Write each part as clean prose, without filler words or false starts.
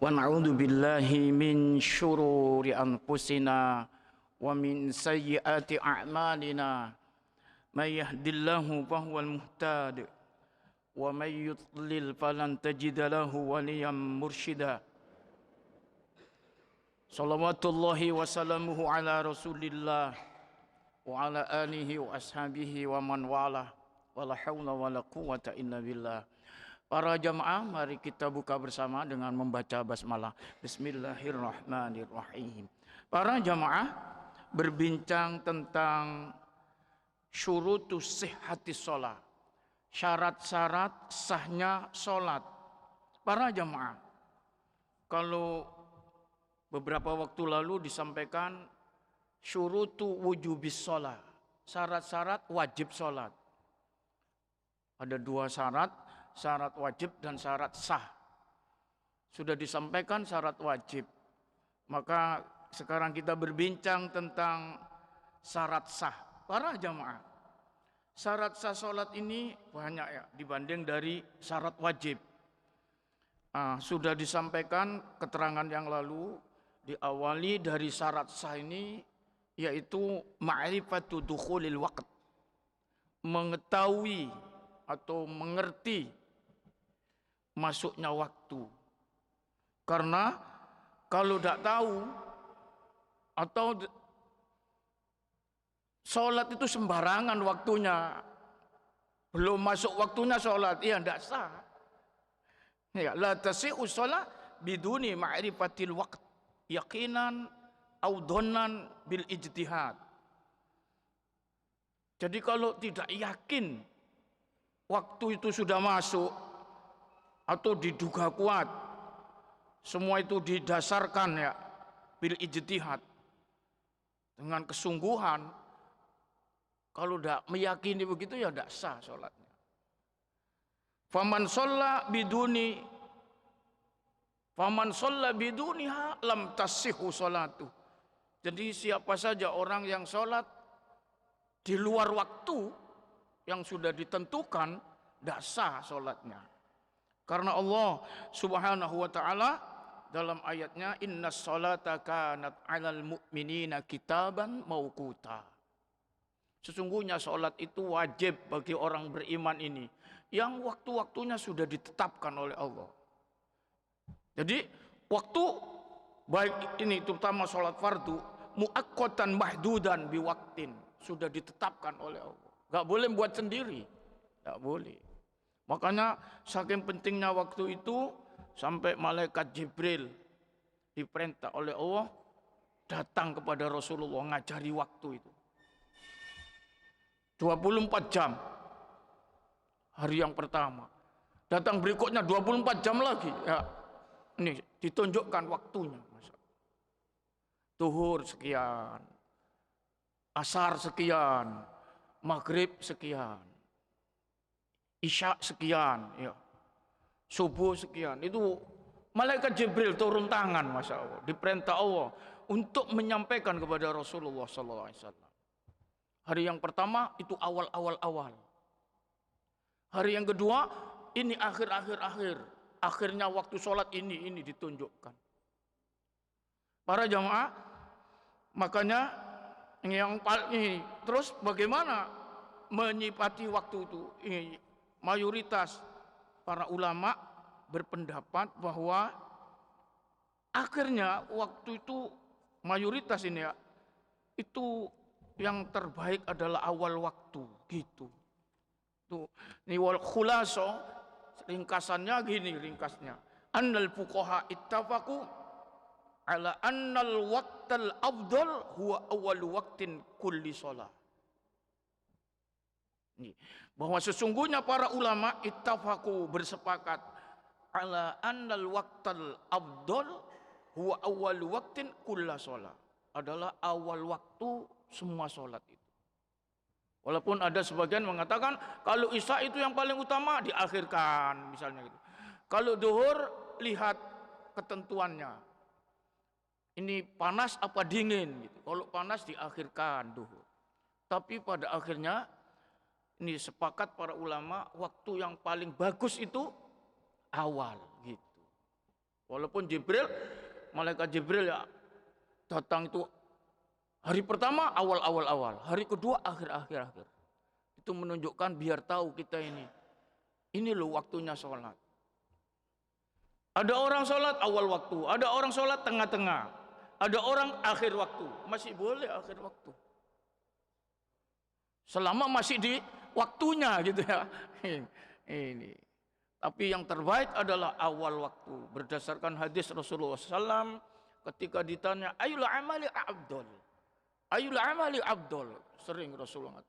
Wa na'udzu billahi min syururi anfusina wa min sayyiati a'malina. May yahdihillahu fahuwal muhtadi wa may yudlil falan tajida lahu waliyan mursyida. Shalawatullahi wa salamuhu ala Rasulillah wa ala alihi wa ashabihi wa man wala. Wala haula wala quwwata illa billah. Para jamaah, mari kita buka bersama dengan membaca basmalah. Bismillahirrahmanirrahim. Para jamaah, berbincang tentang syurutus sihhatis shalah, syarat-syarat sahnya salat. Para jamaah, kalau beberapa waktu lalu disampaikan syurutu wujubis shalah, syarat-syarat wajib salat. Ada dua syarat, syarat wajib dan syarat sah. Sudah disampaikan syarat wajib. Maka sekarang kita berbincang tentang syarat sah. Para jamaah, syarat sah salat ini banyak ya dibanding dari syarat wajib. Sudah disampaikan keterangan yang lalu, diawali dari syarat sah ini yaitu ma'rifatu dukhulil waqt, mengetahui atau mengerti masuknya waktu. Karena kalau tidak tahu atau sholat itu sembarangan waktunya, belum masuk waktunya sholat, ya tidak sah. Ya, la tasi'u sholat biduni ma'rifatil waqt yaqinan au dhannan bil ijtihad. Jadi kalau tidak yakin waktu itu sudah masuk atau diduga kuat, semua itu didasarkan ya bil ijtihad, dengan kesungguhan. Kalau tidak meyakini begitu ya tidak sah sholatnya. Faman sholla biduniha lam tasihhu sholatu. Jadi siapa saja orang yang sholat di luar waktu yang sudah ditentukan, tidak sah sholatnya. Karena Allah subhanahu wa ta'ala dalam ayatnya, innas sholata kanat alal mu'minina kitaban mauquta. Sesungguhnya sholat itu wajib bagi orang beriman ini, yang waktu-waktunya sudah ditetapkan oleh Allah. Jadi waktu baik ini terutama sholat fardu, muaqqatan mahdudan biwaktin, sudah ditetapkan oleh Allah. Gak boleh buat sendiri, gak boleh. Makanya saking pentingnya waktu itu sampai malaikat Jibril diperintah oleh Allah datang kepada Rasulullah ngajari waktu itu 24 jam hari yang pertama, datang berikutnya 24 jam lagi ya. Ini ditunjukkan waktunya, Zuhur sekian, asar sekian, maghrib sekian, isya sekian, ya, subuh sekian. Itu malaikat Jibril turun tangan, masya Allah, diperintah Allah untuk menyampaikan kepada Rasulullah SAW. Hari yang pertama itu awal. Hari yang kedua ini akhirnya waktu sholat ini ditunjukkan. Para jamaah, makanya yang ini terus bagaimana menyipati waktu itu? Ini mayoritas para ulama berpendapat bahwa akhirnya waktu itu mayoritas ini ya, itu yang terbaik adalah awal waktu gitu. Tuh, ini wal khulaso, ringkasannya gini ringkasnya. Annal fuqaha ittafaqu ala annal waqtal afdal huwa awal waqtin kulli shalah. Bahwa sesungguhnya para ulama ittafaqu, bersepakat, ala annal waqtal afdal huwa awal waqtin kulli shalah, adalah awal waktu semua salat itu. Walaupun ada sebagian mengatakan kalau isya itu yang paling utama diakhirkan misalnya gitu. Kalau zuhur lihat ketentuannya. Ini panas apa dingin gitu. Kalau panas diakhirkan zuhur. Tapi pada akhirnya ini sepakat para ulama waktu yang paling bagus itu awal gitu. Walaupun malaikat Jibril ya datang itu hari pertama awal, hari kedua akhir. Itu menunjukkan biar tahu kita ini loh waktunya sholat. Ada orang sholat awal waktu, ada orang sholat tengah-tengah, ada orang akhir waktu. Masih boleh akhir waktu, selama masih di waktunya gitu ya. Ini. Tapi yang terbaik adalah awal waktu. Berdasarkan hadis Rasulullah SAW ketika ditanya ayul amali abdul, ayul amali abdul, sering Rasulullah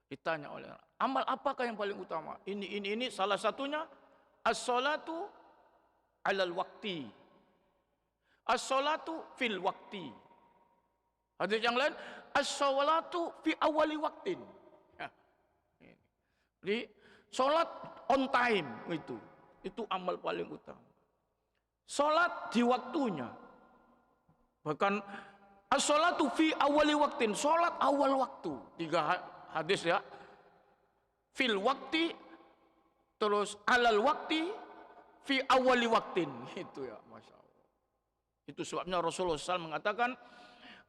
ditanya oleh amal apakah yang paling utama? Ini salah satunya as-salatu alal wakti, as-salatu fil wakti. Hadis yang lain as-salatu fi awali waktin. Ya. Jadi salat on time itu amal paling utama. Salat di waktunya. Bahkan as-salatu fi awali waktin, salat awal waktu. 3 hadis ya. Fil wakti, terus alal wakti, fi awali waktin. Itu ya, Masya Allah. Itu sebabnya Rasulullah SAW mengatakan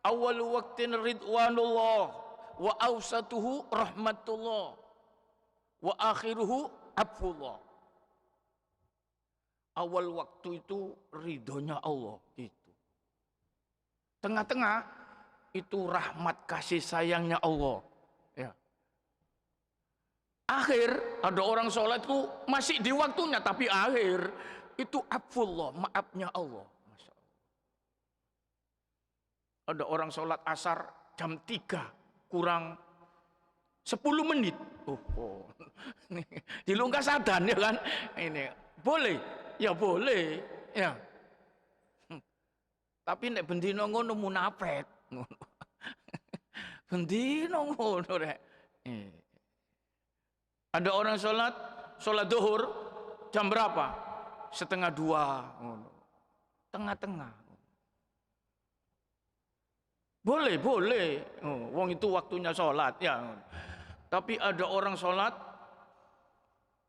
awalu waktin ridwanullah wa awsatuhu rahmatullah wa akhiruhu afullah. Awal waktu itu ridhonya Allah gitu. Tengah-tengah itu rahmat kasih sayangnya Allah. Ya. Akhir ada orang sholat itu masih di waktunya, tapi akhir itu afullah, maafnya Allah. Masya Allah. Ada orang sholat asar jam 3 kurang 10 menit. Oh. Di Lungkasadan ya kan. Ini boleh? Ya boleh. Ya. Tapi nek bendino ngono munafik. Bendino ngono rek. Ada orang sholat duhur jam berapa? 1:30 ngono. Tengah-tengah. Boleh. Wong itu waktunya sholat ya. Tapi ada orang sholat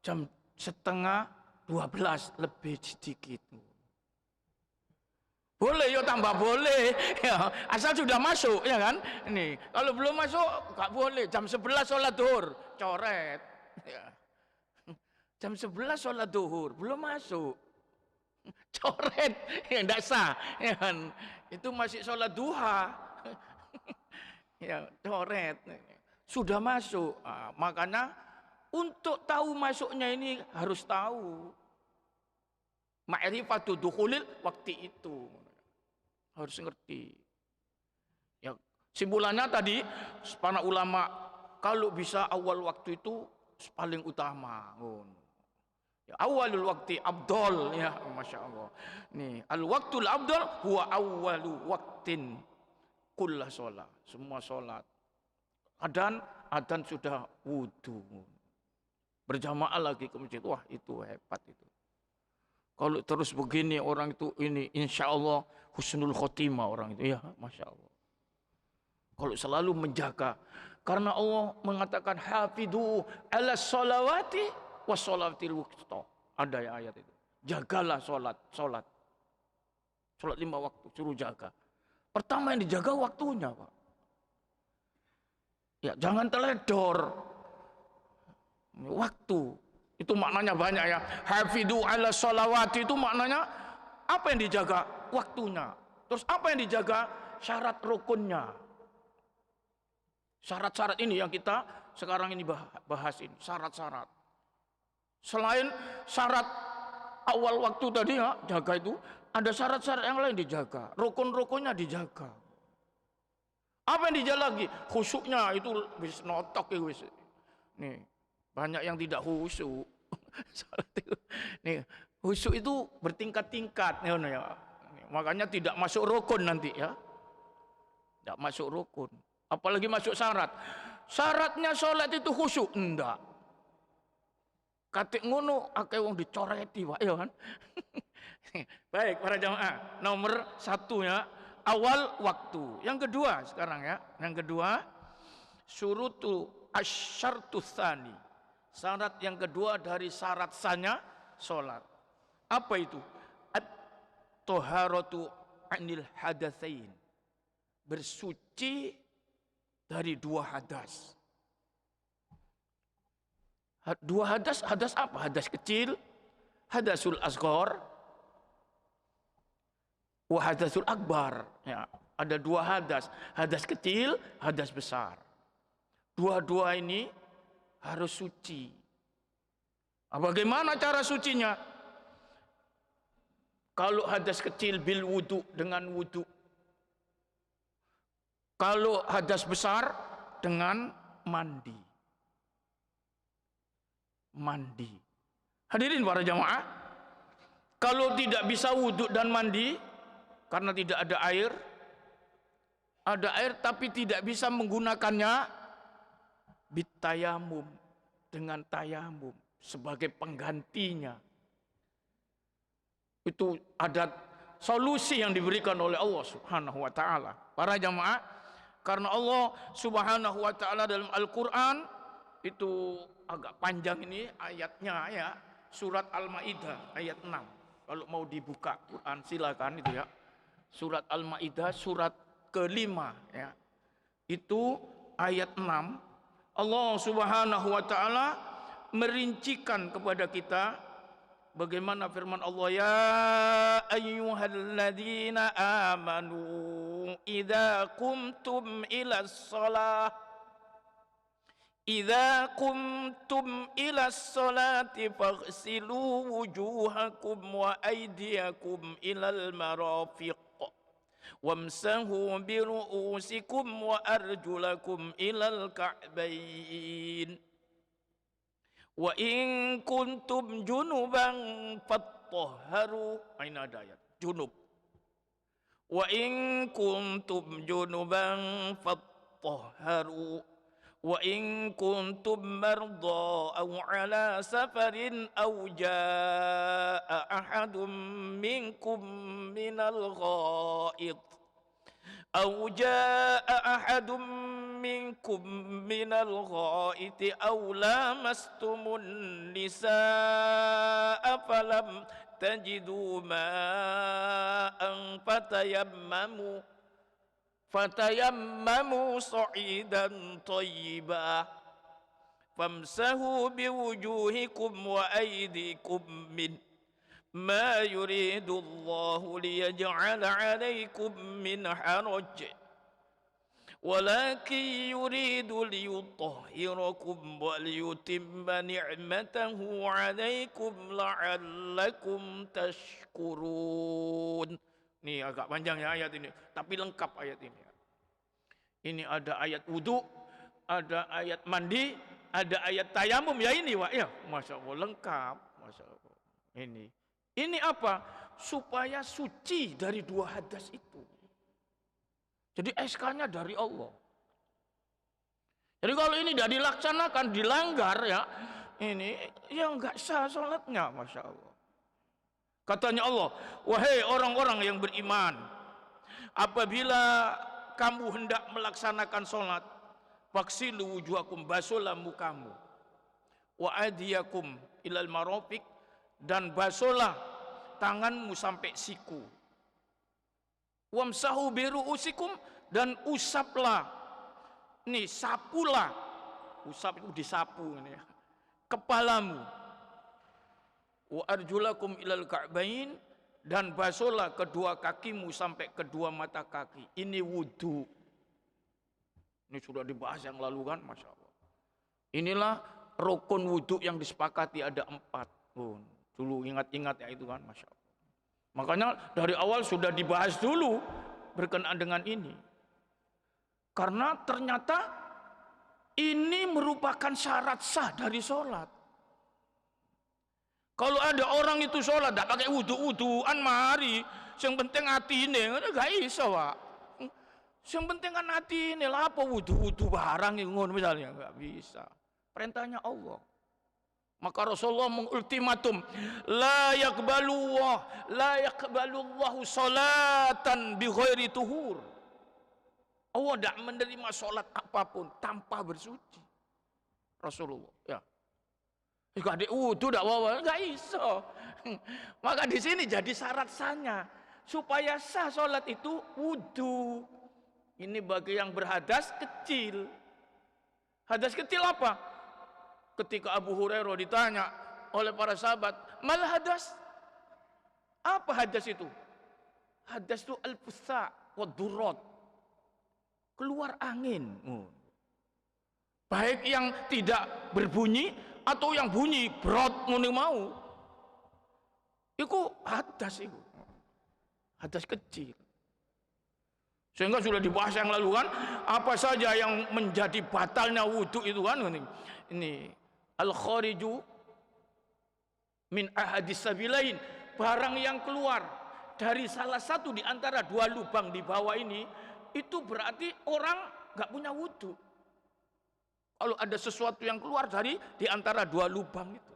jam 11:30 lebih sedikit. Boleh ya tambah boleh ya, asal sudah masuk ya kan. Ini kalau belum masuk nggak boleh. Jam 11 sholat duhur coret ya. Jam 11 sholat duhur belum masuk coret ya, enggak sah ya kan. Itu masih sholat duha ya, coret. Sudah masuk. Nah, makanya untuk tahu masuknya ini harus tahu ma'rifatu dukhulil waktu itu. Harus ngerti. Ya, simpulannya tadi para ulama kalau bisa awal waktu itu paling utama. Ya, awalul waktu abdol ya, Masya Allah. Nih, al waktul abdol huwa awalu waktin kullah sholat. Semua sholat. Adan sudah wudu. Berjamaah lagi ke masjid. Wah itu hebat itu. Kalau terus begini orang itu ini insya Allah husnul khotimah orang itu ya, Masya Allah. Kalau selalu menjaga, karena Allah mengatakan hafidhu ala sholawati wa sholawatil wusta. Ada ya ayat itu. Jagalah sholat 5 waktu suruh jaga. Pertama yang dijaga waktunya Pak. Ya jangan teledor. Waktu itu maknanya banyak ya. Hafidhu ala sholawati itu maknanya apa yang dijaga? Waktunya. Terus apa yang dijaga? Syarat rukunnya. Syarat-syarat ini yang kita sekarang ini bahas ini. Syarat-syarat. Selain syarat awal waktu tadi ya, jaga itu, ada syarat-syarat yang lain dijaga. Rukun-rukunnya dijaga. Apa yang dijaga lagi? Khusyuknya itu wis notok ya wis. Nih, banyak yang tidak khusyuk. Nih, khusyuk itu bertingkat-tingkat ya. Makanya tidak masuk rukun nanti ya. Tidak masuk rukun. Apalagi masuk syarat. Syaratnya sholat itu khusyuk. Enggak. Katik ngono akeh wong dicoreti Pak ya kan. Baik para jamaah. Nomor 1 ya, awal waktu. Yang kedua sekarang ya. Yang kedua syurutu asyartu tsani. Syarat yang kedua dari syarat sahnya sholat. Apa itu? Toharatu anil hadatsain. Bersuci dari dua hadas. Dua hadas, hadas apa? Hadas kecil, hadasul asghar, wa hadasul akbar. Ya, ada dua hadas, hadas kecil, hadas besar. Dua-dua ini harus suci. Bagaimana cara sucinya? Kalau hadas kecil bil wudu, dengan wudu. Kalau hadas besar dengan mandi. Mandi. Hadirin para jamaah, kalau tidak bisa wudu dan mandi karena tidak ada air tapi tidak bisa menggunakannya, bitayamum, dengan tayamum sebagai penggantinya. Itu ada solusi yang diberikan oleh Allah Subhanahu wa taala. Para jamaah, karena Allah Subhanahu wa taala dalam Al-Qur'an itu agak panjang ini ayatnya ya, surat Al-Maidah ayat 6. Kalau mau dibuka Quran silakan itu ya. Surat Al-Maidah surat kelima ya. Itu ayat 6. Allah Subhanahu wa taala merincikan kepada kita bagaimana firman Allah, ya ayyuhalladzina amanu idza qumtum ilas salati faghsilu wujuhakum wa aydiyakum ilal marafiq wamsahu bi ru'usikum wa arjulakum ilal ka'bayn wa in kuntum junuban fattahharu. Ini ada ayat junub. Wa in kuntum junuban fattahharu wa in kuntum marda aw ala safarin aw jaa ahadum minkum minal ghaid أو جاء أحد منكم من الغائط أو لامستم النساء فلم تجدوا ماء فتيمموا صعيدا طيبا فامسحوا بوجوهكم وأيديكم منه ما يريد الله ليجعل عليكم من حرج ولكن يريد ليطهركم وليتم نعمته عليكم لعلكم تشكرون. Ini agak panjang ya ayat ini, tapi lengkap ayat ini. Ini ada ayat wudu, ada ayat mandi, ada ayat tayamum ya ini Wak ya. Masya Allah lengkap, Masya Allah. Ini apa? Supaya suci dari dua hadas itu. Jadi SK-nya dari Allah. Jadi kalau ini tidak dilaksanakan, dilanggar ya, ini ya enggak sah salatnya, Masya Allah. Katanya Allah, wahai orang-orang yang beriman, apabila kamu hendak melaksanakan salat, faghsilu wujuhakum, basuhlah mukamu, wa aydiyakum ilal marafiq, dan basuhlah tanganmu sampai siku, wamsahu biru'usikum, dan usaplah, nih sapulah, usap itu disapu ini ya, kepalamu, wa arjulakum ilal ka'bain, dan basuhlah kedua kakimu sampai kedua mata kaki. Ini wudu. Ini sudah dibahas yang lalu kan, Masya Allah. Inilah rukun wudu yang disepakati ada 4. Dulu ingat-ingat ya itu kan, Masya Allah. Makanya dari awal sudah dibahas dulu berkenaan dengan ini. Karena ternyata ini merupakan syarat sah dari sholat. Kalau ada orang itu sholat tidak pakai wudu-wuduan, mari. Yang penting hati ini, enggak bisa Pak. Yang penting kan hati ini lah, apa wudu-wudu barang ngono misalnya, enggak bisa. Perintahnya Allah. Maka Rasulullah mengultimatum, la yaqbalullahu salatan bi ghairi tuhur. Allah tidak menerima salat apapun tanpa bersuci. Rasulullah, ya. Jika ada wudu tidak wawa, enggak iso. Maka di sini jadi syarat sahnya. supaya sah sholat itu wudu. Ini bagi yang berhadas kecil. Hadas kecil apa? Ketika Abu Hurairah ditanya oleh para sahabat, mal hadas? Apa hadas itu? Hadas itu al-fusa wa durrat. Keluar angin. Baik yang tidak berbunyi atau yang bunyi brot mau. Itu hadas itu. Hadas kecil. Sehingga sudah dibahas yang lalu kan, apa saja yang menjadi batalnya wudu itu kan, ini al-khariju min ahadis sabilain, barang yang keluar dari salah satu di antara dua lubang di bawah ini, itu berarti orang nggak punya wudu. Kalau ada sesuatu yang keluar dari di antara dua lubang itu,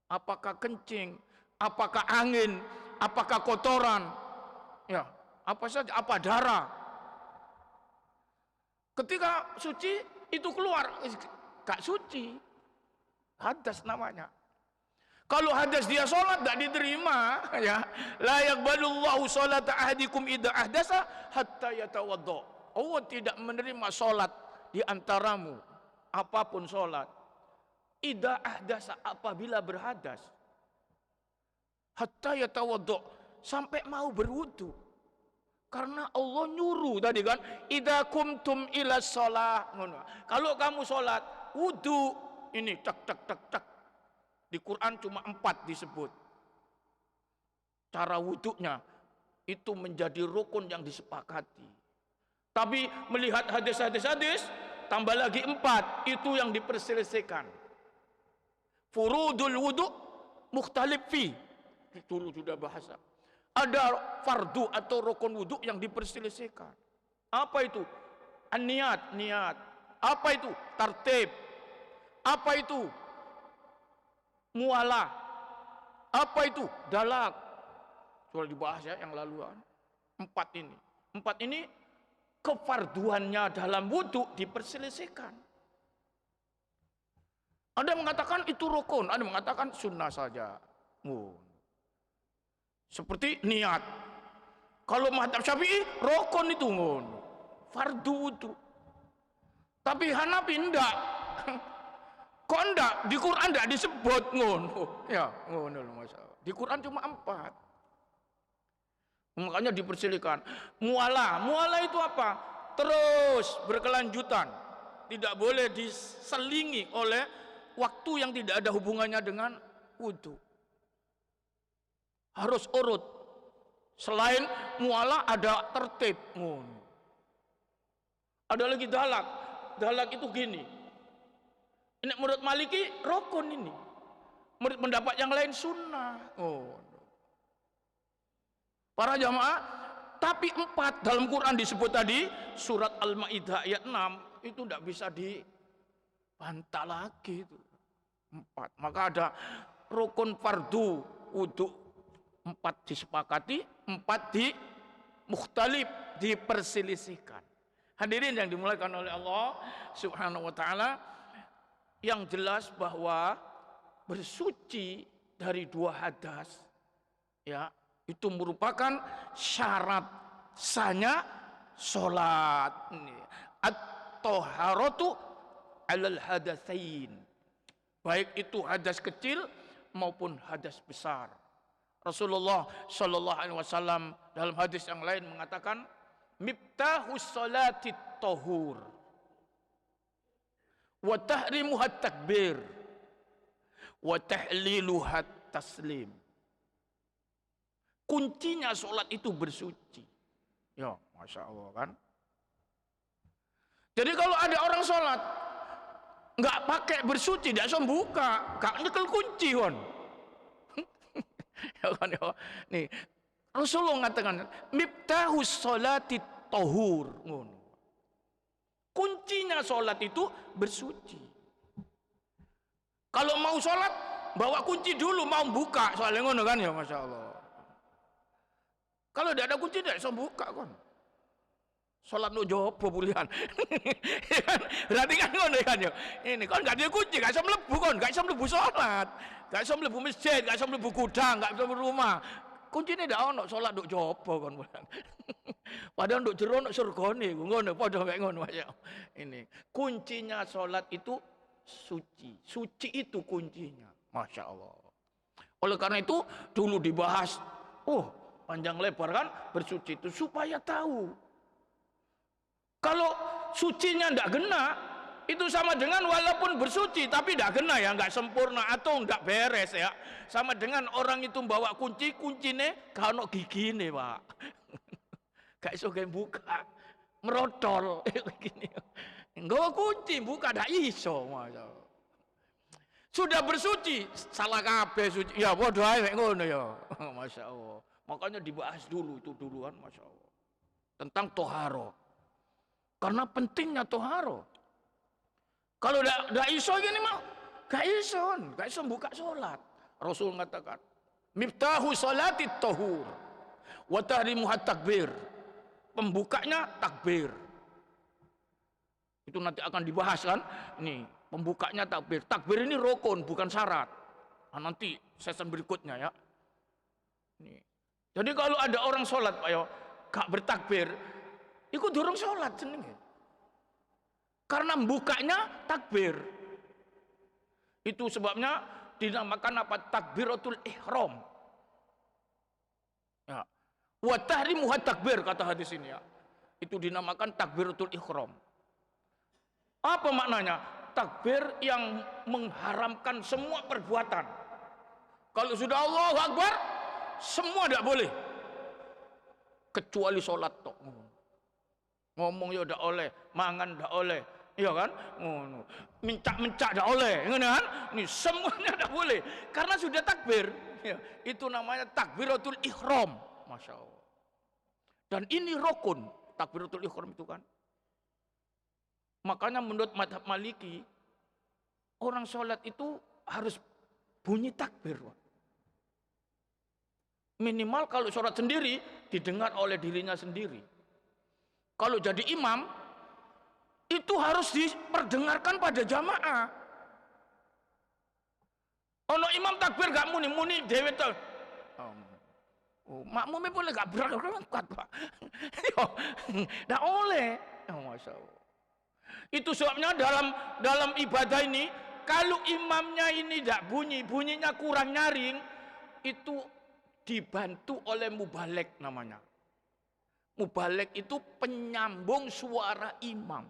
apakah kencing, apakah angin, apakah kotoran, ya. Apa saja, apa darah. Ketika suci itu keluar, gak suci. Hadas namanya. Kalau hadas dia sholat gak diterima, ya. La yaqbalullahu sholata ahadikum idza ahdasa hatta yatawaddo. Allah tidak menerima sholat di antaramu, apapun sholat. Idza ahdasa, apabila berhadas. Hatta yatawaddo, sampai mau berwudu. Karena Allah nyuruh tadi kan, idza kumtum ila shalah. Kalau kamu sholat, wudu, ini tak. Di Quran cuma 4 disebut. Cara wudunya itu menjadi rukun yang disepakati. Tapi melihat hadis, tambah lagi 4, itu yang diperselisihkan. Furudul wudu mukhtalif fi. Itu sudah bahasa. Ada fardu atau rukun wudhu yang diperselisihkan. Apa itu? Niat. Apa itu? Tartib. Apa itu? Mualah. Apa itu? Dalak. Sudah dibahas ya yang lalu. 4 ini. 4 ini kefarduannya dalam wudhu diperselisihkan. Ada mengatakan itu rukun, ada mengatakan sunnah saja. Seperti niat. Kalau mazhab Syafi'i rukun itu fardu wudu. Tapi Hanafi enggak. Kok enggak? Di Quran enggak disebut Ya, masalah. Di Quran cuma 4. Makanya dipersilakan. Mualah itu apa? Terus berkelanjutan. Tidak boleh diselingi oleh waktu yang tidak ada hubungannya dengan wudu. Harus urut. Selain mualah ada tertib. Ada lagi dalak. Dalak itu gini. Ini menurut Maliki rukun ini. Menurut pendapat yang lain sunnah. Para jamaah, tapi 4 dalam Quran disebut tadi, surat Al-Maidah ayat 6 itu tidak bisa dibantah lagi itu. 4. Maka ada rukun fardu wudu. 4 disepakati, 4 di mukhtalif, diperselisihkan. Hadirin yang dimuliakan oleh Allah Subhanahu wa taala, yang jelas bahwa bersuci dari 2 hadas ya, itu merupakan syarat sahnya salat. At-thaharatu 'alal hadatsain. Baik itu hadas kecil maupun hadas besar. Rasulullah Shallallahu Alaihi Wasallam dalam hadis yang lain mengatakan, miftahus sholati tahur, wa tahrimuhat takbir, wa tahliluhat taslim. Kuncinya sholat itu bersuci. Ya, masya Allah kan. Jadi kalau ada orang sholat nggak pakai bersuci, dia langsung buka, gak nyekel kunci kan. Ya kan, ya. Nih, Rasulullah mengatakan miftahus sholati tahur. Kuncinya sholat itu bersuci. Kalau mau sholat bawa kunci dulu, mau buka soalnya ngono kan, ya masya Allah. Kalau tidak ada kunci tidak bisa buka kan. Sholat no jawab pemulihan. Berarti kan ngono kan ya. Ini kan enggak ada kunci, enggak bisa mlebu kan, enggak bisa mlebu sholat, enggak bisa mlebu masjid, enggak bisa mlebu gudang, enggak bisa mlebu rumah. kuncine ndak ono salat nduk jopo kon. Padahal nduk jero nduk surgane ngono padha mek ngono ya. Ini kuncinya salat itu suci. Suci itu kuncinya. Masya Allah. Oleh karena itu dulu dibahas, panjang lebar kan bersuci itu supaya tahu. Kalau sucinya ndak kena, itu sama dengan walaupun bersuci tapi ndak kena ya, nggak sempurna atau ndak beres ya. Sama dengan orang itu bawa kunci, kuncine gak ono gigine, Pak. Gak iso gawe buka. Merotol gini. Nggawa kunci buka ndak iso, Masya Allah. Sudah bersuci, salah kabeh suci. Ya padha ae ngono ya. Masya Allah. Makanya dibahas dulu itu duluan, Masya Allah. Tentang toharo. Karena pentingnya toharo. Kalau tidak iso gini mah, gak iso buka sholat. Rasul mengatakan, miftahu sholatit tohur, wa tahrimuhat takbir. Pembukanya takbir. Itu nanti akan dibahas kan. Ini pembukanya takbir. Takbir ini rukun, bukan syarat. Nah, nanti sesi berikutnya ya. Ini. Jadi kalau ada orang sholat, Pak yo, gak bertakbir, itu durung sholat jenenge. Karena bukanya takbir. Itu sebabnya dinamakan apa? Takbiratul ihram. Ya. Wa tahrimuhat takbir kata hadis ini ya. Itu dinamakan takbiratul ihram. Apa maknanya? Takbir yang mengharamkan semua perbuatan. Kalau sudah Allahu Akbar, semua tidak boleh. Kecuali sholat tok. Ngomong ya tidak oleh, mangan tidak oleh, iya kan? Mencak-mencak tidak oleh, kan? Ini semuanya tidak boleh. Karena sudah takbir. Ya, itu namanya takbiratul ihram. Masya Allah. Dan ini rukun takbiratul ihram itu kan. Makanya menurut mazhab Maliki, orang sholat itu harus bunyi takbir. Minimal kalau sholat sendiri, didengar oleh dirinya sendiri. Kalau jadi imam, itu harus diperdengarkan pada jamaah. Ono imam takbir gak muni dewe to. Makmumnya boleh gak berangkat, Pak. Nggak oleh. Masya Allah. Itu sebabnya dalam ibadah ini, kalau imamnya ini tidak bunyinya kurang nyaring, itu dibantu oleh mubalek namanya. Mubalek itu penyambung suara imam.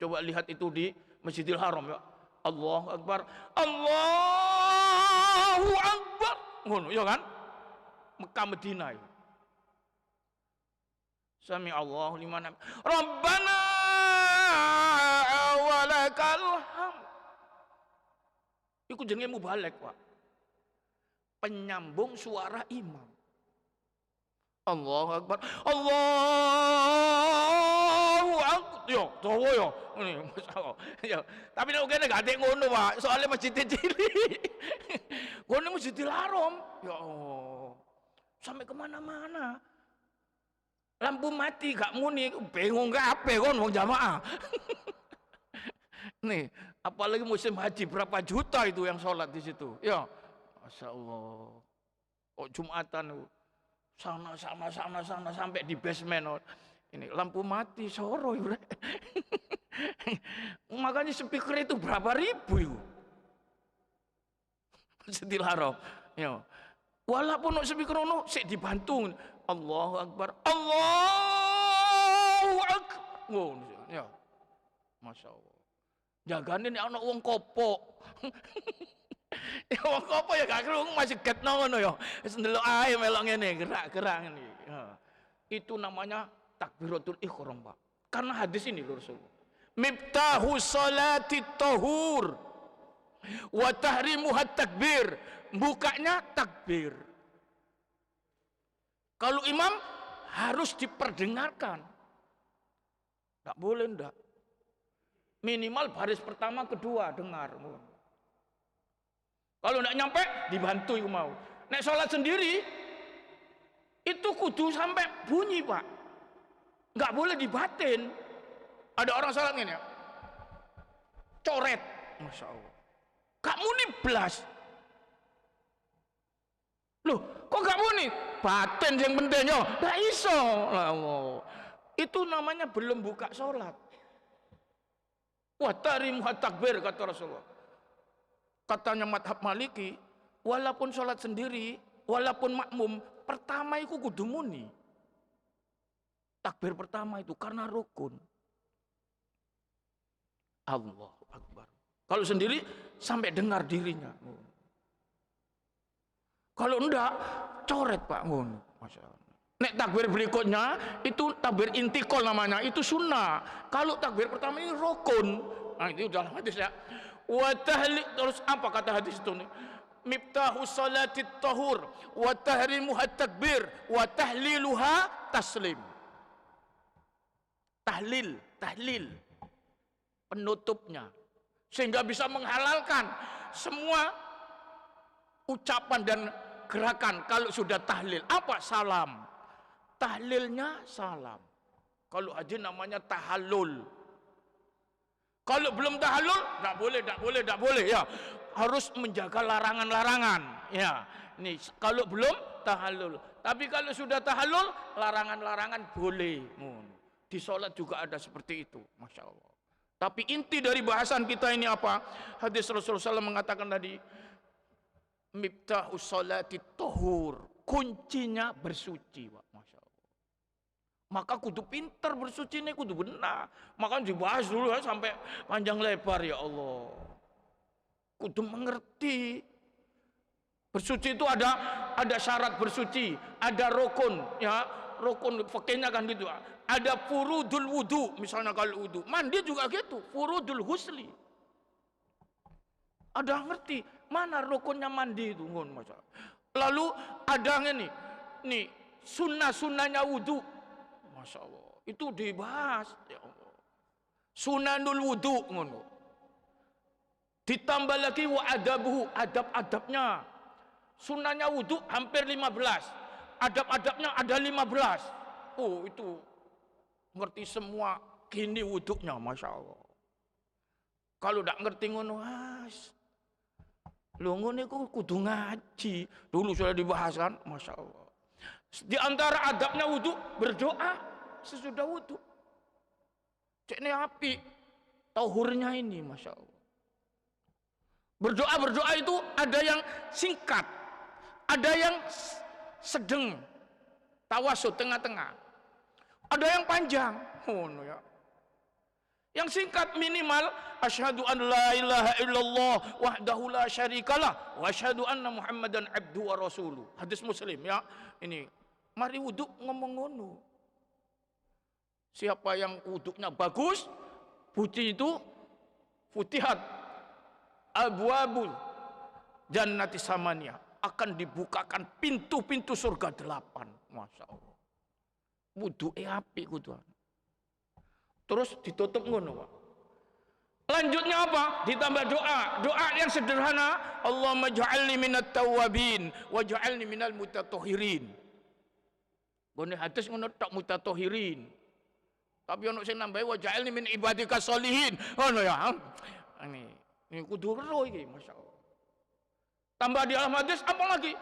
Coba lihat itu di Masjidil Haram ya. Allahu Akbar, Allahu Akbar. Ngono ya kan? Mekah Madinah itu. Sami Allahu liman Rabbana walakal hamd. Iku jenenge mubalek, Pak. Penyambung suara imam. Allahu Akbar, Allahu Akbar. Yo, dawa yo. Ngene, masyaallah. Yo, tapi nek kene gak atik ngono, Pak. Soale masjid cilik. Ngono Masjidil Haram. Ya Allah. Sampai kemana-mana. Lampu mati gak muni, bingung kabeh kon wong jamaah. Nih, apalagi musim haji berapa juta itu yang sholat di situ. Ya, Masya Allah. Kok Jumatan sana sampai di basement. Ini lampu mati soro. Makanya speaker itu berapa ribu itu. Masjidil Haram. Ya. Walaupun speaker ono sik dibantu. Allahu Akbar. Allahu Akbar. Oh, ya. Masya Allah. Jagane nek ana wong kopok. Ya wong kopok ya gak krungu masih getno ngono ya. Wis ndelok ae melok ngene, gerak-gerak ngene. Ya. Itu namanya takbiratul ihram, Pak. Karena hadis ini Rasul. Miftahu sholati tahur wa tahrimuhat takbir. Bukanya takbir. Kalau imam harus diperdengarkan. Enggak boleh enggak. Minimal baris pertama, kedua dengar. Kalau enggak nyampe dibantu itu mau. Nek sholat sendiri itu kudu sampai bunyi, Pak. Enggak boleh dibatin. Ada orang sholat ini ya. Coret. Masya Allah. Gak muni blas. Loh, kok gak muni? Batin yang penting yo. Gak iso. Lah, itu namanya belum buka sholat. Wa tahrimu takbir kata Rasulullah. Katanya madhab Maliki, walaupun sholat sendiri, walaupun makmum, pertama itu kudu muni. Takbir pertama itu karena rukun. Allahu Akbar. Kalau sendiri sampai dengar dirinya. Kalau enggak, coret Pak ngono. Masya Allah. Nek takbir berikutnya itu takbir intikol namanya, itu sunnah. Kalau takbir pertama ini rukun. Nah itu dalam hadis ya. Wa tahli, terus apa kata hadis itu nih? Miftahu salatit tahur wa tahrimuha takbir wa tahliluha taslim. Tahlil penutupnya sehingga bisa menghalalkan semua ucapan dan gerakan kalau sudah tahlil. Apa? Salam. Tahlilnya salam. Kalau haji namanya tahallul. Kalau belum tahallul, tidak boleh ya. Harus menjaga larangan-larangan. Ya, nih kalau belum tahallul. Tapi kalau sudah tahallul, larangan-larangan boleh. Di sholat juga ada seperti itu, masya Allah. Tapi inti dari bahasan kita ini apa? Hadis Rasulullah SAW mengatakan tadi, miftahus sholati tahur, kuncinya bersuci, Pak. Masya Allah. Maka kudu pinter bersuci ini, kudu benar. Maka dibahas dulu ya, sampai panjang lebar ya Allah. Kudu mengerti. Bersuci itu ada syarat bersuci, ada rukun, ya rukun fikihnya kan gitu. Ada furudul wudu, misalnya kalau wudu, mandi juga gitu, furudul husli. Ada ngerti mana rukunnya mandi itu, lalu ada nih sunnah-sunnahnya wudu, masya Allah, itu dibahas, ya Allah. Sunanul wudu, ditambah lagi wa adabuhu, adab-adabnya. Sunnahnya wudu hampir 15, adab-adabnya ada 15. Oh itu ngerti semua gini wuduknya, masya Allah. Kalau tidak ngerti ngono, lu ngono iku kudu ngaji. Dulu sudah dibahas kan, masya Allah. Di antara adabnya wudu berdoa sesudah wudu. Cek ini api, tauhurnya ini, masya Allah. Berdoa itu ada yang singkat, ada yang sedang, tawasud tengah-tengah. Ada yang panjang, ya. Yang singkat minimal asyhadu an la ilaha illallah wahdahu la syarikalah wa asyhadu anna muhammadan abduhu wa rasuluh. Hadis Muslim ya. Ini mari wudu ngomong ngono. Siapa yang wuduknya bagus, putih itu futihat abwabul jannati samania, akan dibukakan pintu-pintu surga 8. Masya Allah. Wudu api kudu. Terus ditutup ngono, Pak. Lanjutnya apa? Ditambah doa. Doa yang sederhana, Allahumma ja'alni minat tawwabin wa ja'alni minal mutatahhirin. Gone hadis ngono tok mutatahhirin. Tapi ono sing nambahi wa ja'alni min ibadika sholihin. Ngono ya. Ini kudu ro iki, masyaallah. Tambah di dalam hadis apa lagi?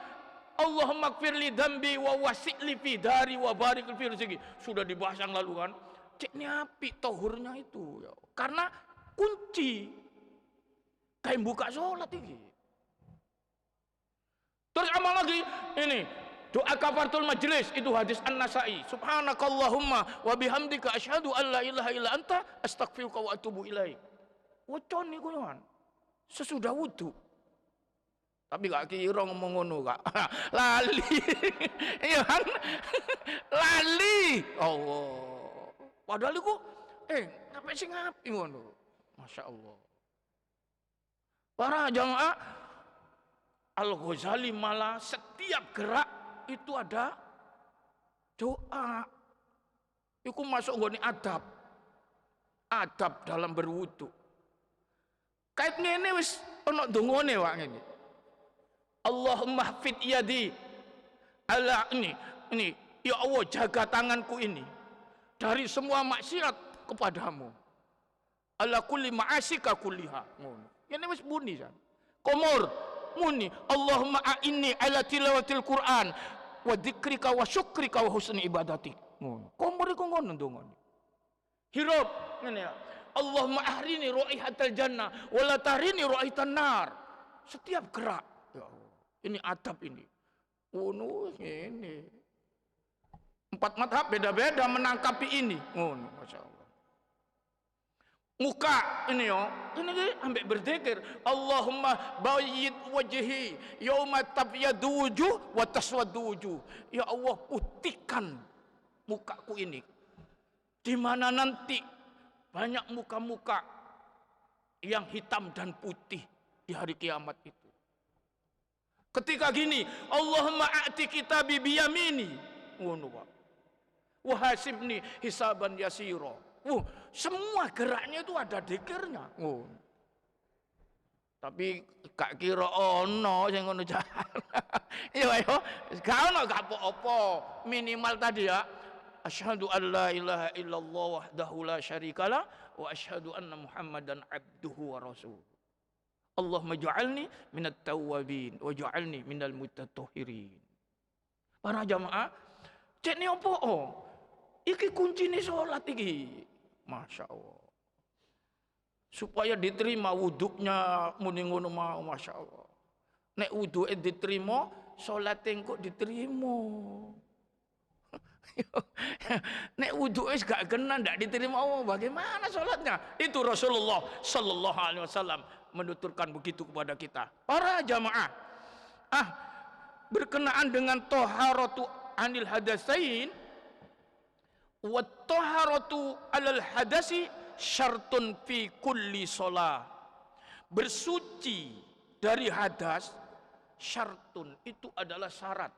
Allahumma gfirli dzambi wa wasi'li fi dari wa barik fi rizqi. Sudah dibahas yang lalu kan. Cek ini api tohurnya itu ya. Karena kunci kayak buka sholat ini. Terus apa lagi? Ini doa kafaratul majlis, itu hadis An-Nasai. Subhanakallahumma wa bihamdika asyhadu an la ilaha illa anta astaghfiruka wa atubu ilaik. Wocon niku kan. Sesudah wudu. Tapi gak kira ngomong ngono Kak. Lali. Iya kan? Lali. Allah. Padahal iku ngapain sih ngapi ngono. Masya Allah. Para jamaah, Al-Ghazali malah setiap gerak itu ada doa. Iku masuk nggone adab. Adab dalam berwudu. Kait ngene wis ana dongane wae ngene. Allahumma hafid yadi ala ini ya Allah, jaga tanganku ini dari semua maksiat kepadamu, ala kulli ma'asika kulliha. Ini wis bunyi kan. Komor muni Allahumma a'inni ala tilawatil Quran wa dzikrika wa syukrika wa husni ibadatik. Ngono. Komore kok ngono ndongane. Hirup ngene ya. Allahumma ahrini raihatal jannah wa la tahrini raitan nar. Setiap gerak. Ya Allah. Ini adab ini. Ngono ini. 4 madhab beda-beda menangkapi ini. Ngono, Masya Allah. Muka ini yo, ini ambek berzikir. Allahumma bayyid wajhi yauma tabyadu wujuh wa taswaddu wujuh. Ya Allah, putihkan mukaku ini. Di mana nanti banyak muka-muka yang hitam dan putih di hari kiamat itu. Ketika gini, Allahumma a'ti kitabi biyamini. Ngono, Pak. Wa hasibni hisaban yasira. Semua geraknya itu ada dikirnya. Tapi gak kira ono sing ngono jalan. Iya yo, gak ono gak apa-apa. Minimal tadi ya. Asyhadu an la ilaha illallah wahdahu la syarikalah wa asyhadu anna Muhammadan abduhu wa rasuluh. Allahumma ij'alni minat tawwabin wa ij'alni minal mutatahhirin. Para jamaah, cek ni opo? Iki kuncine salat iki. Masya Allah. Supaya diterima wuduknya muni ngono mau, Masya Allah. Nek wuduke diterima, salat engko diterima. Nek wuduke gak kena ndak diterima, bagaimana salatnya? Itu Rasulullah sallallahu alaihi wasallam menuturkan begitu kepada kita. Para jamaah, berkenaan dengan taharatu anil hadasain, wa taharatu alal hadasi syartun fi kulli shalah. Bersuci dari hadas syartun itu adalah syarat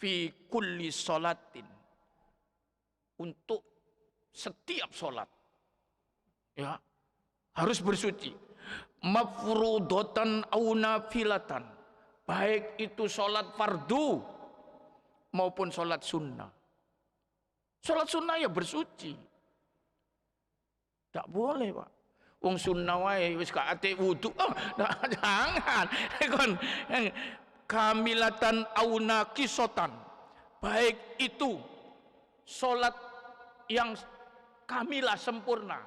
fi kulli sholatin, untuk setiap sholat ya harus bersuci. Mafrudotan au nafilatan, baik itu sholat fardu maupun sholat sunnah. Sholat sunnah ya bersuci. Tak boleh, Pak. Wong sunnah wae wis gak ate wudu. Jangan. Kon kamilatan au naqisotan, baik itu sholat yang kamilah sempurna,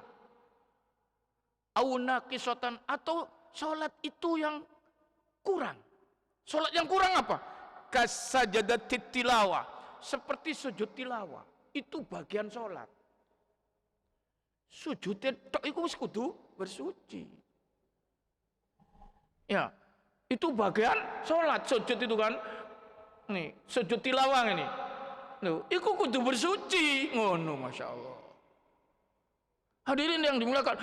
au naqisotan, atau sholat itu yang kurang. Sholat yang kurang apa? Kasajadatit tilawah, seperti sujud tilawah. Itu bagian sholat. Sujudnya tok iku wis kudu bersuci. Ya, itu bagian sholat. Sujud itu kan, nih sujud tilawah ini. Loh, iku kudu bersuci. Ngono, Masya Allah. Hadirin yang dimuliakan,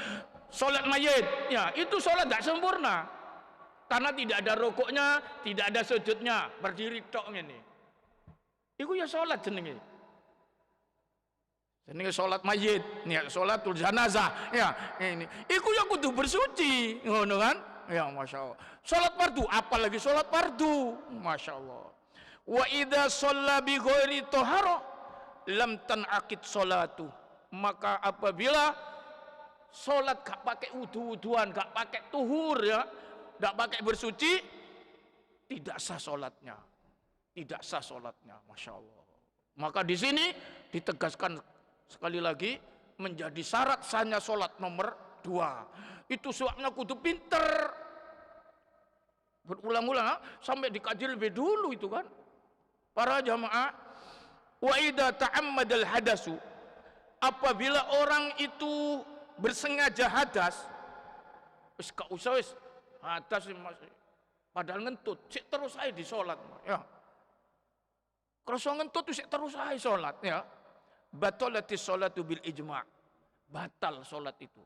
sholat mayit, ya itu sholat tidak sempurna. Karena tidak ada rukuknya, tidak ada sujudnya, berdiri tok ini. Iku ya sholat jenenge. Ini sholat mayit, nih sholatul janazah, ya ini. Iku ya kudu bersuci, ngono kan? Ya Masya Allah. Sholat fardu, apalagi sholat fardu, Masya Allah. Wa idza shalla bi ghairi tahara lam tanaqid sholatu. Maka apabila sholat gak pakai wudu-wuduan, gak pakai tuhur ya, gak pakai bersuci, tidak sah sholatnya, tidak sah sholatnya, Masya Allah. Maka di sini ditegaskan sekali lagi, menjadi syarat sahnya sholat nomor 2. Itu sebabnya kudu pinter. Berulang-ulang sampai dikaji lebih dulu itu kan. Para jamaah, wa idza ta'ammadal hadasu, apabila orang itu bersengaja hadas, wis gak usah wis hadas padahal ngentut, sik terus ae di salat ya. Krasa ngentut sik terus ae salat ya. Batalatis sholatu bil ijma', batal sholat itu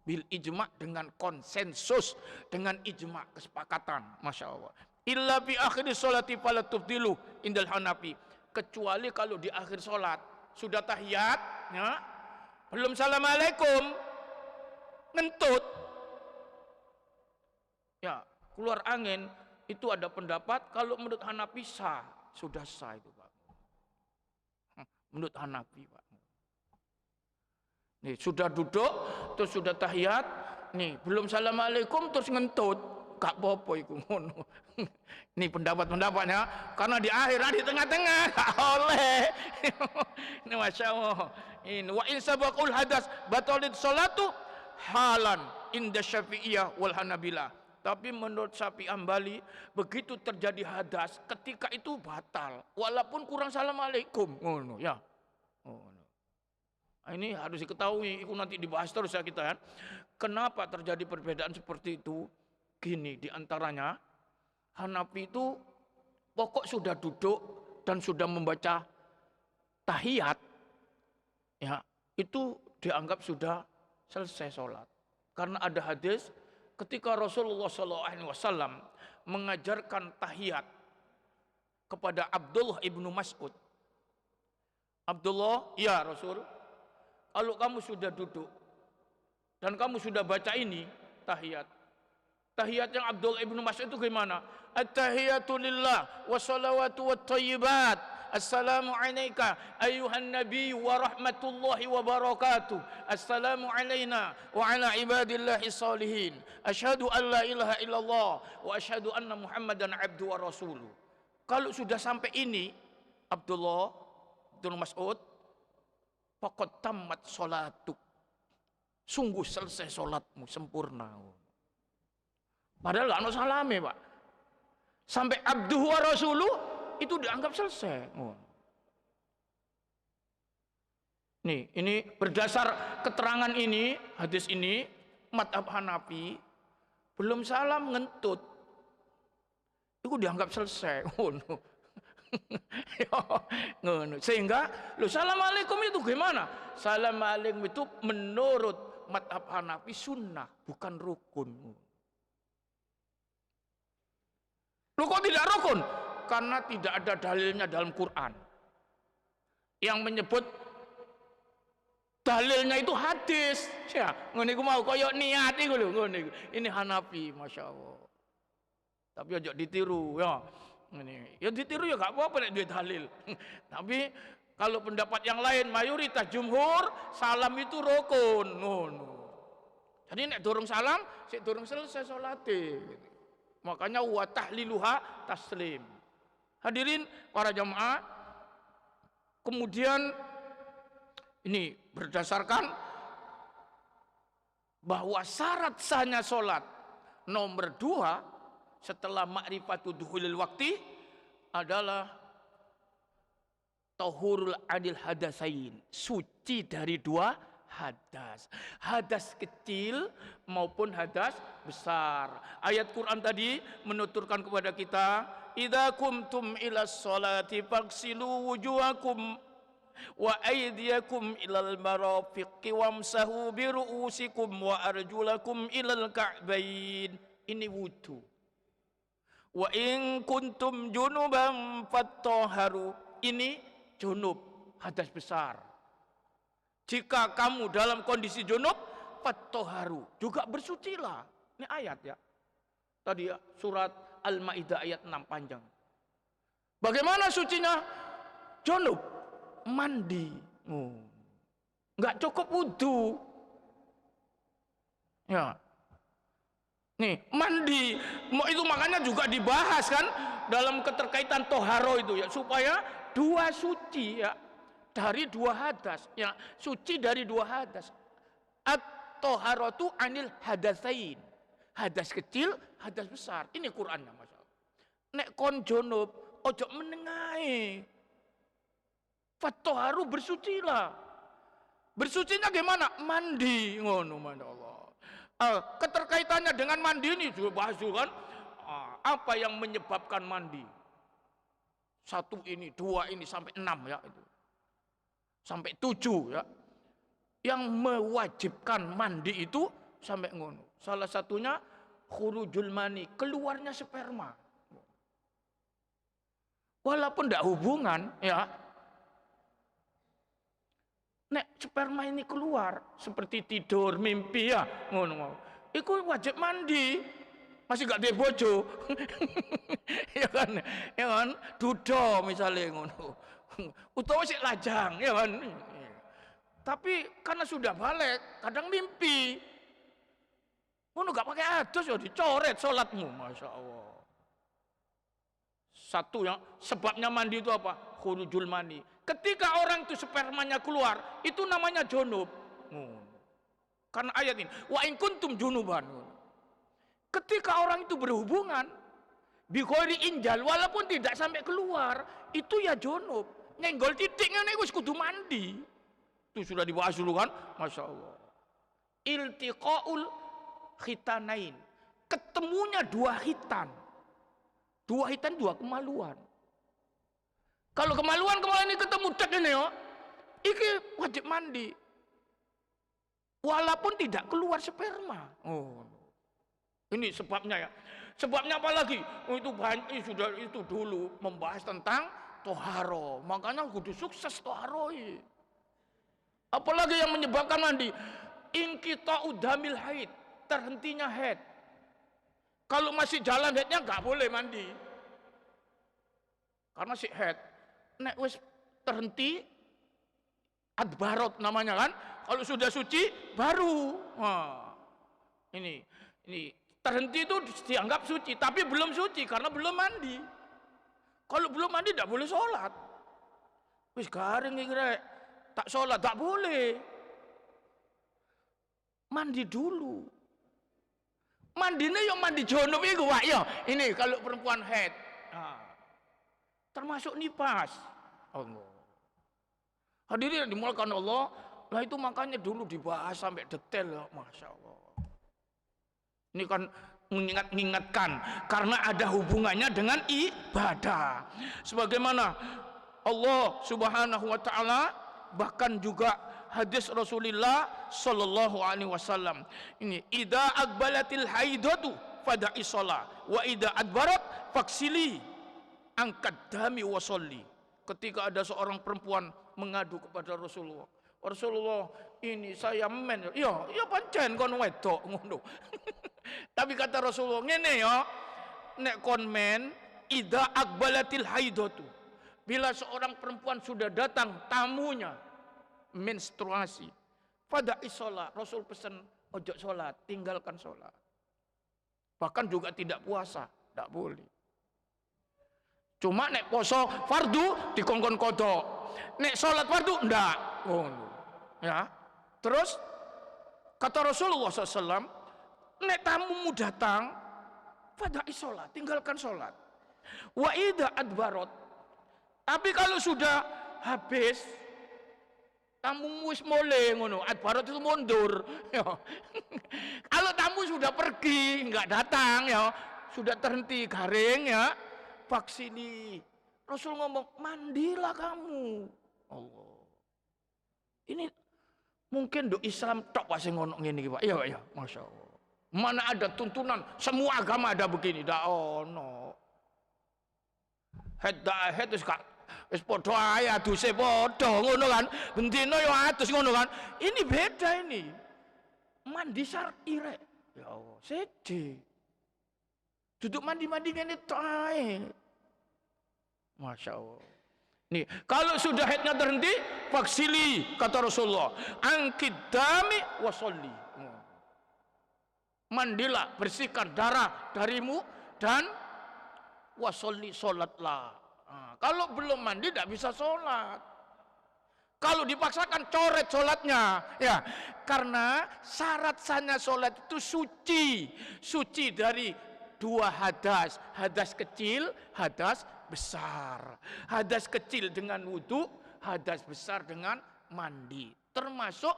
bil ijma', dengan konsensus, dengan ijma', kesepakatan, Masya Allah. Illa bi akhir sholati fala tubdilu indal hanafi, kecuali kalau di akhir sholat sudah tahiyat ya, belum assalamualaikum, ngentut ya, keluar angin, itu ada pendapat kalau menurut Hanafi sah, sudah sah itu Pak. Menurut Hanafi, Pak. Nih, sudah duduk, terus sudah tahiyat, nih, belum assalamualaikum terus ngentut. gak apa-apa iku ngono. Ini pendapat-pendapatnya, karena di akhir di tengah-tengah gak oleh. Ini Masya Allah. Ini wa in sabaqul hadas batalit salatu halan inda Syafi'iyah wal Hanabilah. Tapi menurut Syafi'i Hambali, begitu terjadi hadas, ketika itu batal, walaupun kurang assalamualaikum, ngono ya. Ngono. Ini harus diketahui, itu nanti dibahas terus ya kita kan. Kenapa terjadi perbedaan seperti itu? Gini, diantaranya Hanafi itu pokok sudah duduk dan sudah membaca tahiyat, ya itu dianggap sudah selesai sholat. Karena ada hadis ketika Rasulullah SAW mengajarkan tahiyat kepada Abdullah ibnu Mas'ud. Abdullah, ya Rasul, kalau kamu sudah duduk dan kamu sudah baca ini tahiyat. Tahiyat yang Abdullah ibnu Mas'ud itu gimana? At-tahiyatu lillah wassalawatu wattayyibat. Assalamu alayka ayuhan nabi wa rahmatullahi wa barakatuh. Assalamu alayna wa ala ibadillahi salihin. Asyhadu an la ilaha illallah wa asyhadu anna Muhammadan abdu wa rasuluh. Kalau sudah sampai ini Abdullah bin Mas'ud, faqad tammat sholatuk. Sungguh selesai sholatmu sempurna. Padahal enggak ada salame, Pak. Sampai abduhu wa rasuluh itu dianggap selesai. Nih, ini berdasar keterangan ini, hadis ini, madhab Hanafi, belum salam ngentut, itu dianggap selesai. Sehingga, assalamualaikum itu gimana? Assalamualaikum itu menurut madhab Hanafi sunnah, bukan rukun. Lu kok tidak rukun? Karena tidak ada dalilnya dalam Quran yang menyebut, dalilnya itu hadis. Ya, ngene iku mau koyo niat iku lho, ngene. Ini Hanafi, Masya Allah. Tapi aja ditiru ya. Ini ya ditiru ya gak apa-apa nek duwe dalil. Tapi kalau pendapat yang lain mayoritas jumhur salam itu rukun ngono. Jadi nek durung salam, sik durung selesai salate. Makanya wa tahliluha taslim. Hadirin para jamaah, kemudian ini berdasarkan bahwa syarat sahnya sholat nomor 2 setelah ma'rifatu duhulil wakti adalah tahurul adil hadasain, suci dari 2 hadas, hadas kecil maupun hadas besar. Ayat Quran tadi menuturkan kepada kita, idza kumtum ila sholati faghsilu wujuhakum wa aydiyakum ilal marafiqi wamsahu bi ru'usikum wa arjulakum ilal ka'bain. Ini wudu. Wa in kuntum junuban fattahharu. Ini junub, hadas besar. Jika kamu dalam kondisi junub, fattahharu, juga bersucilah. Ini ayat ya. Tadi ya, surat Al-Maidah ayat 6 panjang. Bagaimana sucinya junub? Mandi. Enggak cukup wudu. Ya. Nih, mandi. Itu makanya juga dibahas kan dalam keterkaitan toharo itu ya, supaya 2 suci ya. Dari 2 hadas, ya, suci dari 2 hadas. At-toharatu anil hadasain. Hadas kecil, hadas besar. Ini Qur'annya, Masya Allah. Nek kon junub, ojo menengahi. Fattoharu, bersucilah. Bersucinya gimana? Mandi, ngono, Masya Allah. Keterkaitannya dengan mandi ini juga bahas juga kan. Apa yang menyebabkan mandi? 1 ini, 2 ini, sampai 6 ya itu. Sampai 7 ya. Yang mewajibkan mandi itu sampai ngono. Salah satunya khurujul mani, keluarnya sperma. Walaupun tidak hubungan ya. Nek sperma ini keluar seperti tidur, mimpi ya, ngono. Iku wajib mandi. Masih gak ada bojo. Ya kan? Ya kan? Duda misalnya ngono. Utawa sik lajang, ya kan? Tapi karena sudah balik, kadang mimpi. Ngono gak pakai adus ya dicoret salatmu, Masya Allah. Satu yang sebabnya mandi itu apa? Khurujul mani. Ketika orang itu spermanya keluar, itu namanya junub. Karena ayat ini, wa in kuntum junuban. Ketika orang itu berhubungan bi ghairi injal, walaupun tidak sampai keluar, itu ya junub. Nyenggol titik ngene wis kudu mandi. Itu sudah dibahas dulu kan? Masya Allah. Iltiqaul khitanain. Ketemunya dua khitan. Dua hitan, dua kemaluan. Kalau kemaluan ini ketemu tek ini yo, iki wajib mandi. Walaupun tidak keluar sperma. Oh. Ini sebabnya ya. Sebabnya apa lagi? Oh, itu banyak sudah itu dulu membahas tentang toharo. Makanya kudu sukses toharo. Apalagi yang menyebabkan mandi? Inqita'u damil haid, terhentinya haid. Kalau masih jalan haidnya nggak boleh mandi. Karena si haid nek wis terhenti adbarot namanya kan. Kalau sudah suci baru. Wah. Ini terhenti itu dianggap suci, tapi belum suci karena belum mandi. Kalau belum mandi tidak boleh sholat. Wis garing iki rek. Tak sholat tak boleh. Mandi dulu. Mandinya yang mandi junub itu Pak ya. Ini kalau perempuan haid. Nah, termasuk nifas. Allah. Hadirin yang dimuliakan Allah, lah itu makanya dulu dibahas sampai detail ya, Masya Allah. Ini kan mengingatkan karena ada hubungannya dengan ibadah. Sebagaimana Allah Subhanahu wa taala bahkan juga hadis Rasulullah sallallahu alaihi wasallam. Ini idza aqbalatil haidatu fada'i shalah wa idza adbarat faksili angkat dami wa sholli. Ketika ada seorang perempuan mengadu kepada Rasulullah, Rasulullah ini saya men, ya pancen kon wedok ngono. Tapi kata Rasulullah ngene ya, nek kon men idza aqbalatil haidatu, bila seorang perempuan sudah datang tamunya menstruasi, pada isola Rasul pesan ojo sholat, tinggalkan sholat. Bahkan juga tidak puasa, tidak boleh. Cuma nek poso fardu dikongkon kodok, nek sholat fardu ndak. Oh, ya. Terus kata Rasulullah SAW, nek tamumu datang, pada isola, tinggalkan sholat. Wa idza adbarot. Tapi kalau sudah habis tamu wis mulai ngono, adbarat itu mundur. Kalau tamu sudah pergi, enggak datang ya, sudah terhenti garing ya, vaksini. Rasul ngomong, mandilah kamu. Allah. Ini mungkin do Islam tok wae sing ngono ngene iki, Pak. Iya, Masya Allah. Mana ada tuntunan semua agama ada begini, ndak ono. Head wis wis padha ae aduse padha ngono kan. Bendina yo adus ngono kan. Ini beda ini. Mandi syar'i rek. Ya Allah, siji. Duduk mandi-mandi ngene tok ae. Masya Allah. Nih, kalau sudah haidnya terhenti, faksili kata Rasulullah, angkid dami wa sholli. Mandilah, bersihkan darah darimu dan wa sholli, sholatlah. Nah, kalau belum mandi tidak bisa sholat. Kalau dipaksakan coret sholatnya, ya, karena syarat sahnya sholat itu suci dari dua hadas, hadas kecil, hadas besar. Hadas kecil dengan wudhu, hadas besar dengan mandi. Termasuk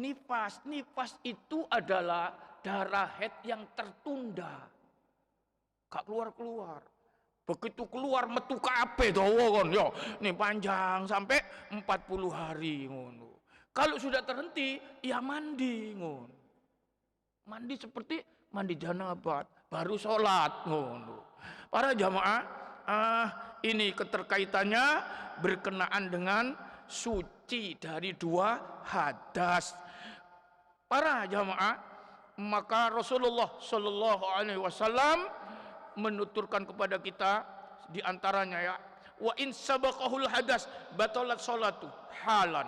nifas. Nifas itu adalah darah haid yang tertunda, gak keluar. Begitu keluar metu kabeh dawa kon yo. Nih panjang sampai 40 hari ngono. Kalau sudah terhenti ya mandi ngono. Mandi seperti mandi janabah, baru sholat ngono. Para jamaah, ini keterkaitannya berkenaan dengan suci dari dua hadas. Para jamaah, maka Rasulullah Shallallahu Alaihi Wasallam menuturkan kepada kita di antaranya ya, wa in sabaqahul hadas batalat salatu halan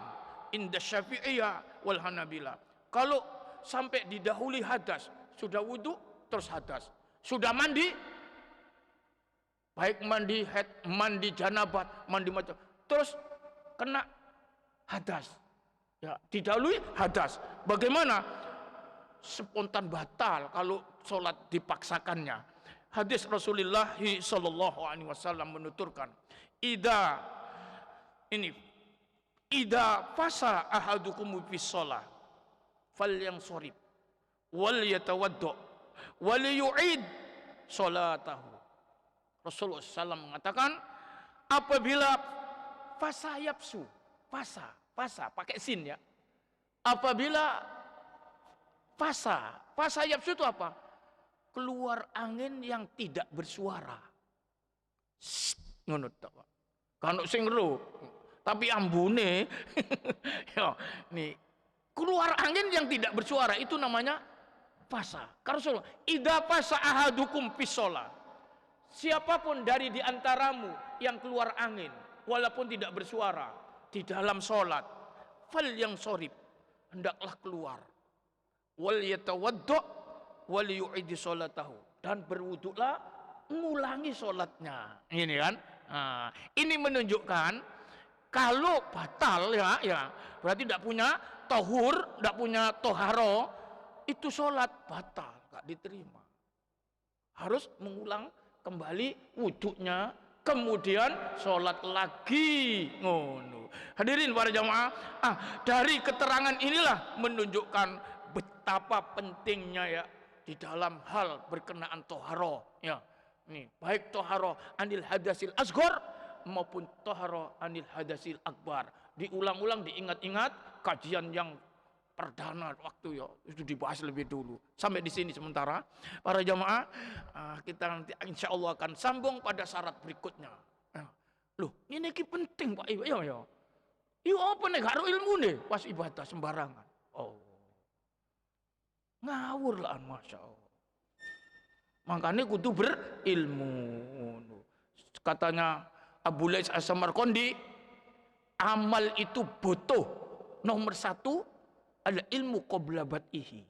inda Syafi'iyah wal Hanabilah. Kalau sampai didahului hadas sudah wudhu terus hadas, sudah mandi, baik mandi haid, mandi janabat, mandi macam, terus kena hadas. Ya, didahului hadas. Bagaimana? Spontan batal kalau sholat dipaksakannya. Hadis Rasulullah sallallahu alaihi wasallam menuturkan, Ida fasa ahadukum fi shalah falyansorib wal yatawaddo wal yu'id salatahu. Rasulullah SAW mengatakan, apabila fasa yapsu, fasa pakai sin ya. Apabila fasa yapsu itu apa? Keluar angin yang tidak bersuara. Ngono tok, Pak. Kan sing ero, tapi ambune ya, nih keluar angin yang tidak bersuara itu namanya fasa. Karena Rasulullah, idza fasa ahadukum fis shalah. Siapapun dari di antaramu yang keluar angin walaupun tidak bersuara di dalam sholat, fal yang sorib, hendaklah keluar, wal yatawaddo wal yu'idi sholatahu, dan berwuduklah, ngulangi sholatnya. Ini kan, nah, ini menunjukkan kalau batal ya berarti tidak punya tohur, tidak punya toharo, itu sholat batal, gak diterima. Harus mengulang kembali wuduknya, kemudian sholat lagi. Ngono. Hadirin para jamaah, dari keterangan inilah menunjukkan betapa pentingnya ya di dalam hal berkenaan toharo ya. Nih, baik toharo anil hadasil asghar maupun toharo anil hadasil akbar. Diulang-ulang, diingat-ingat kajian yang perdana waktu ya itu dibahas lebih dulu. Sampai di sini sementara para jamaah, kita nanti insya Allah akan sambung pada syarat berikutnya. Loh, ini penting Pak. Ya. Iya apa nih gak ilmu nih pas ibadah sembarangan. Oh, ngawur lah, masya Allah. Makanya kudu berilmu. Katanya Abu Lais As-Samarqandi, amal itu butuh nomor satu ada ilmu qabla bad'ihi.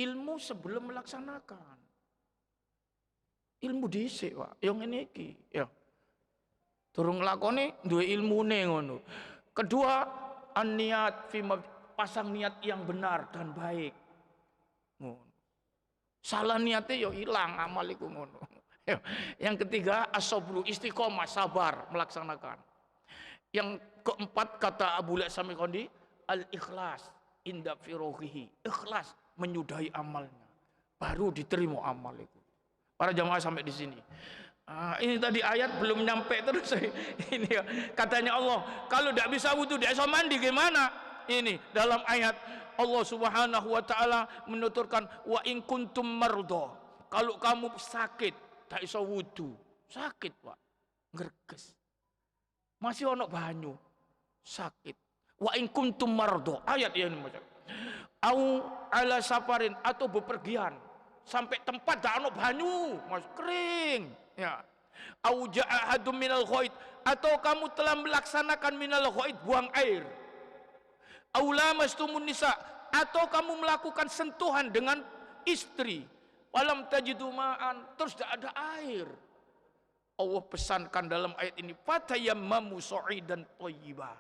Ilmu sebelum melaksanakan. Ilmu dhisik, Pak. Yang ini iki, ya. Durung nglakoni duwe ilmune ngono. Kedua, an-niat pasang niat yang benar dan baik. Ngono. Salah niatnya ya hilang amal iku ngono. Yang ketiga, as-sabru, istiqomah, sabar melaksanakan. Yang keempat kata Abu Lais As-Samarqandi, al-ikhlas inda firohihi, ikhlas menyudahi amalnya, baru diterima amal itu. Para jamaah sampai di sini. Ini tadi ayat belum nyampe terus. Ini ya, katanya Allah, kalau tidak bisa wudu, tidak bisa mandi gimana? Ini dalam ayat Allah Subhanahu wa taala menuturkan, wa in kuntum mardo, kalau kamu sakit, tidak bisa wudu, sakit Pak, ngerges, masih ono banyu, sakit. Wa in kuntum mardo, ayat ini macam au ala safarin, atau bepergian sampai tempat dak ono banyu, masih kering ya. Au jaa hadum minal ghaid, atau kamu telah melaksanakan minal ghaid, buang air. Au lamastumun nisa, atau kamu melakukan sentuhan dengan istri, walam tajidu ma'an, terus tidak ada air. Allah pesankan dalam ayat ini, fatayammamu sa'idan thayyibah,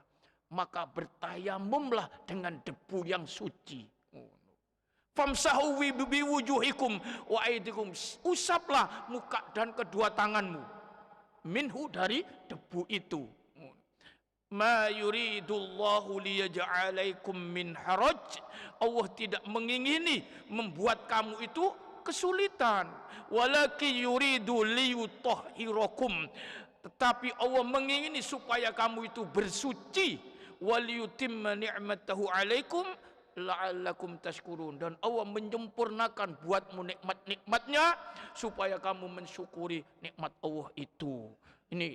maka bertayamumlah dengan debu yang suci. Famsahu biwujuhikum wa aydikum, usaplah muka dan kedua tanganmu minhu, dari debu itu. Ma yuridullahu liyaj'alaikum min haraj, Allah tidak mengingini membuat kamu itu kesulitan, walaki yuridu liyutahhirakum, tetapi Allah mengingini supaya kamu itu bersuci, waliyutimma ni'matahu alaikum la'allakum tashkurun, dan Allah menyempurnakan buatmu nikmat-nikmatnya supaya kamu mensyukuri nikmat Allah itu. Ini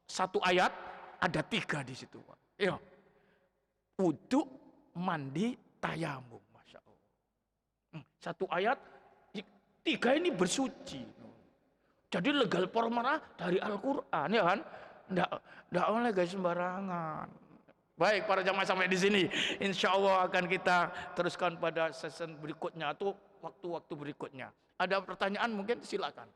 satu ayat ada 3 di situ, Pak. Ya. Wudu, mandi, tayamum, masya Allah. Satu ayat 3 ini bersuci. Jadi legal permana dari Al-Quran, ya kan? Nggak oleh guys sembarangan. Baik para jamaah sampai di sini. Insya Allah akan kita teruskan pada season berikutnya atau waktu-waktu berikutnya. Ada pertanyaan mungkin silakan.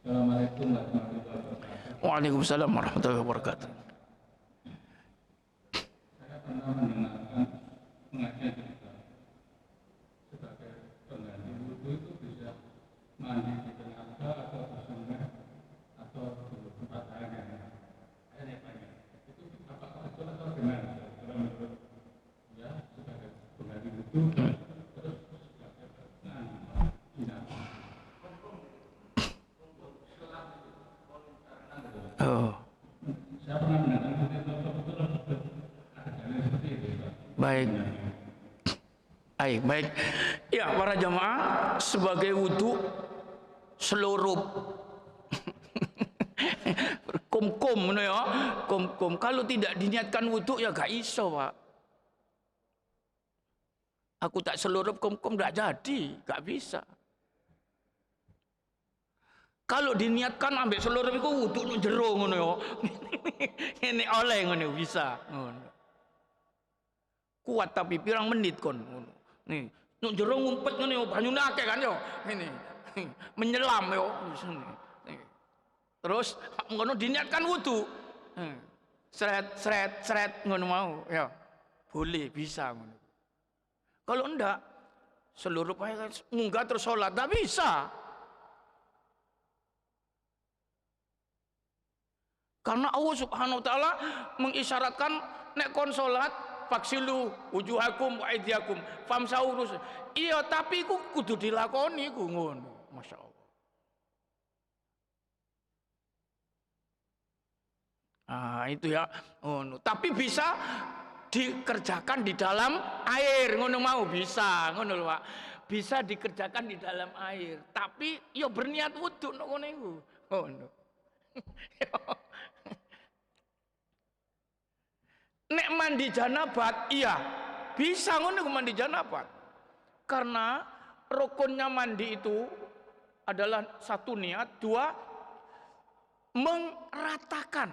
Assalamualaikum warahmatullahi wabarakatuh. Waalaikumsalam warahmatullahi wabarakatuh. Saya pernah mendengarkan pengajian juga sebagai pengganti wudhu itu bisa mandi di tenaga atau di sungai atau di tempat lain yang saya tanya itu apakah betul atau gimana? Kalau menurut ya sebagai pengganti wudhu terus sebagai pengganti Oh. Saya pernah mendengar betul ada seperti itu. Baik. Baik. Ya, para jamaah, sebagai wudhu seluruh kum-kum ya, kum-kum. Kalau tidak diniatkan wudhu ya gak iso, Pak. Aku tak seluruh kum-kum gak jadi, gak bisa. Kalau diniatkan ambil seluruh itu wudhu nang jero ngono ya. Ini oleh ngono bisa ngono. Kuat tapi pirang menit kon ngono. Nih, nang jero ngumpet ngono ya banyune akeh kan yo. Ini menyelam yo. Terus ngono diniatkan wudhu. Seret ngono mau ya. Boleh bisa ngono. Kalau enggak seluruh munggah terus sholat enggak bisa. Karena Allah Subhanahu wa taala mengisyaratkan nek kon salat faksilu wujuhakum wa aydiyakum famsahu rus. Iya, tapi iku kudu dilakoni iku ngono. Masyaallah. Itu ya ngono. Tapi bisa dikerjakan di dalam air ngono mau bisa ngono lho Pak. Bisa dikerjakan di dalam air, tapi yo berniat wudu nek ngono iku. Ngono. Nek mandi janabat, iya bisa ngono mandi janabat. Karena rukunnya mandi itu adalah satu niat, dua meratakan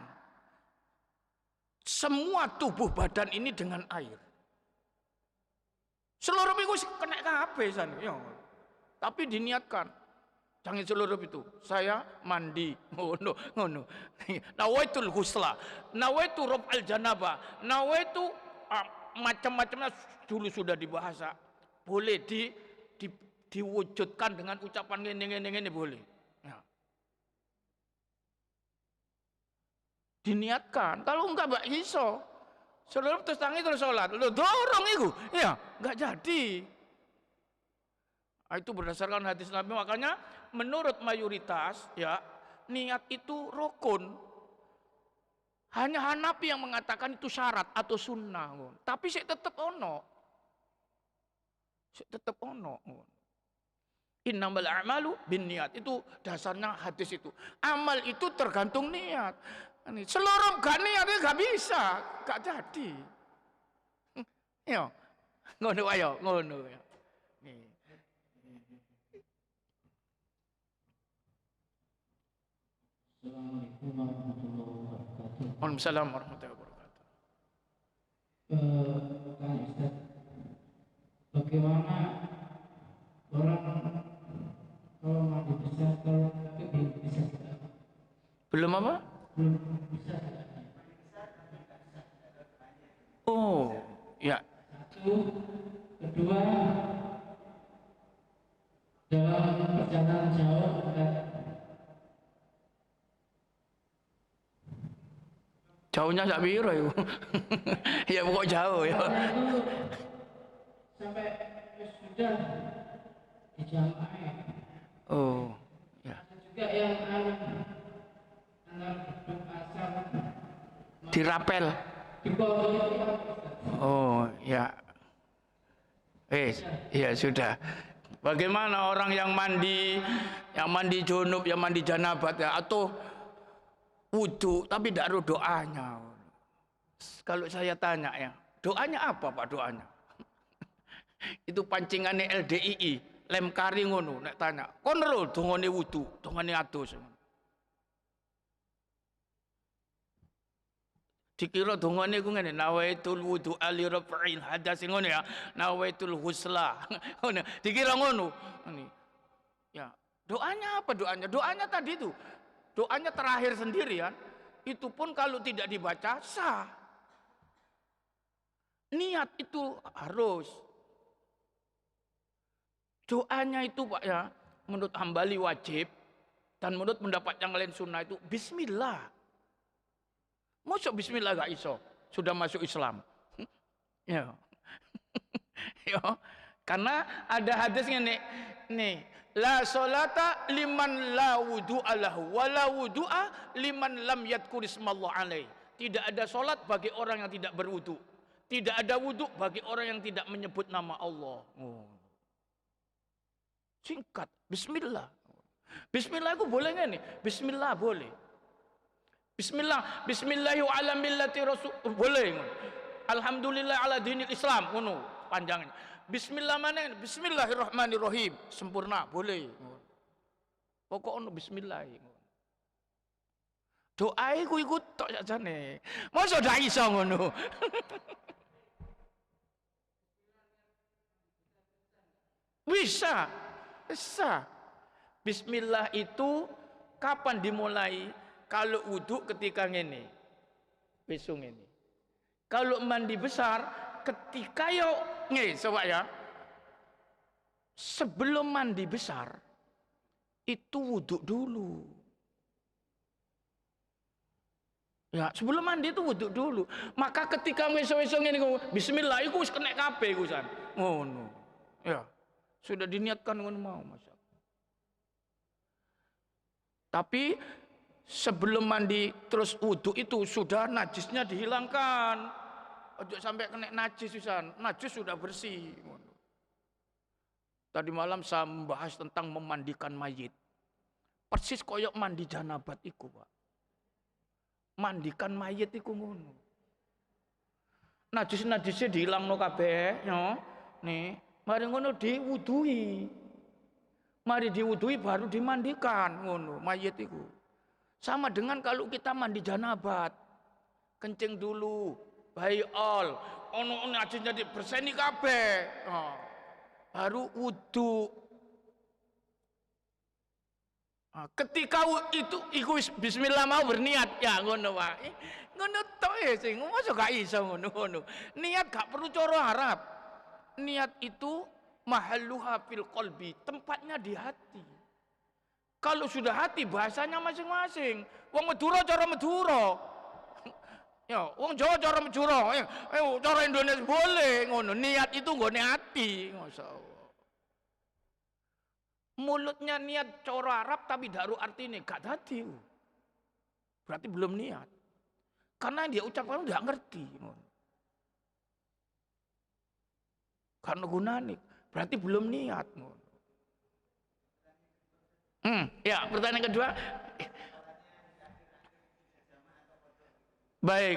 semua tubuh badan ini dengan air. Seluruh minggu kena kabeh san, ya. Tapi diniatkan. Jangan seluruh itu. Saya mandi, ngono. Nawaitul ghusla, nawaitu raf'al janabah, nawaitu macam-macamnya dulu sudah dibahas. Boleh diwujudkan dengan ucapan ngene boleh. Ya. Diniatkan. Kalau enggak mbak iso. Seluruh terus tangi terus sholat. Lo dorong itu, ya enggak jadi. Itu berdasarkan hadis Nabi, makanya menurut mayoritas ya niat itu rukun. Hanya Hanafi yang mengatakan itu syarat atau sunnah. Tapi saya tetap ono. Innamal a'malu binniyat. Itu dasarnya hadis itu. Amal itu tergantung niat. Seluruh gak niat itu gak bisa, gak jadi. Ya, ngono ayo, ngono ya. Nih. Assalamualaikum warahmatullahi wabarakatuh. Waalaikumsalam warahmatullahi wabarakatuh. Kang Ustaz, bagaimana orang kalau mandi besar kalau tapi belum bisa Belum apa? belum bisa Oh, ya. satu, kedua dalam perjalanan jauh Jauhnya sak piro iku? Ya pokok jauh ya. itu sampai sudah di jamaah. Oh, ya. Ada juga yang anak gedung asal Dirapel. di bawah itu. Oh, ya. Ya sudah. Bagaimana orang yang mandi junub, yang mandi janabat ya, atau wudu tapi tidak ada doanya. Kalau saya tanya ya, doanya apa Pak doanya? Itu pancingannya LDII, lem kari ngono, nek tanya. Kon ro dongane wudu, dongane adus. Dikira dongane ku ngene, nawaitul wudu ali raf'il hadas ngono ya, nawaitul husla. Ngono, dikira ngono. Ini. Ya, doanya apa doanya? Doanya tadi itu. Doanya terakhir sendirian, itu pun kalau tidak dibaca sah. Niat itu harus. Doanya itu Pak ya, menurut Hambali wajib dan menurut pendapat yang lain sunnah itu bismillah. Masuk bismillah gak iso, sudah masuk Islam. Ya. Ya. Karena ada hadisnya nih, la sholata liman la wudu'a lahu wa la wudu'a liman lam yadhkur ismallah alaih. Tidak ada solat bagi orang yang tidak berwudu. Tidak ada wudu bagi orang yang tidak menyebut nama Allah. Oh. Singkat, bismillah. Bismillah itu boleh nggak nih? Bismillah boleh. Bismillah, bismillahi ala millati rasul boleh. Alhamdulillah ala dinil Islam, ngono panjangnya. Bismillah mana? Bismillahirrahmanirrahim, sempurna, boleh. Pokoknya bismillah. Doa iku ikut tok sakjane. Mosok ndak iso ngono. Bisa. Bisa. Bismillah itu kapan dimulai? Kalau wudhu ketika ngene. Besok ngene. Kalau mandi besar ketika coba ya. Sebelum mandi besar itu wudhu dulu. Ya, sebelum mandi itu wudhu dulu. Maka ketika besok-besok ngene bismillah iku wis kena kabeh iku san. Ngono. Ya. Sudah diniatkan ngono mau Mas. Tapi sebelum mandi terus wudhu itu sudah najisnya dihilangkan. Ojo sampai kena najis pisan. Najis sudah bersih. Tadi malam saya membahas tentang memandikan mayit. Persis koyok mandi janabat iku, Pak. Mandikan mayit iku ngono. Najis-najisnya dihilangno kabeh, yo. Nih, mari ngono diwudui. Mari diwudui baru dimandikan ngono mayit itu. Sama dengan kalau kita mandi janabat. Kencing dulu, bayol, ono najisnya diberseni kabeh. Oh. Baru wudu. Nah, ketika itu bismillah mau berniat ya ngono wae. Ngono tok sing mosok gak iso ngono. Niat gak perlu cara Arab. Niat itu mahalluha fil qalbi, tempatnya di hati. Kalau sudah hati bahasanya masing-masing. Wong Madura cara Madura. Ya, wong Jawa cara Madura. Cara Indonesia boleh ngono. Niat itu nggone hati, masyaallah. Mulutnya niat cara Arab tapi daru artinya gak dadi. Berarti belum niat. Karena dia ucapkan enggak ngerti. Karena gunane berarti belum niat. Ya, pertanyaan kedua. Baik,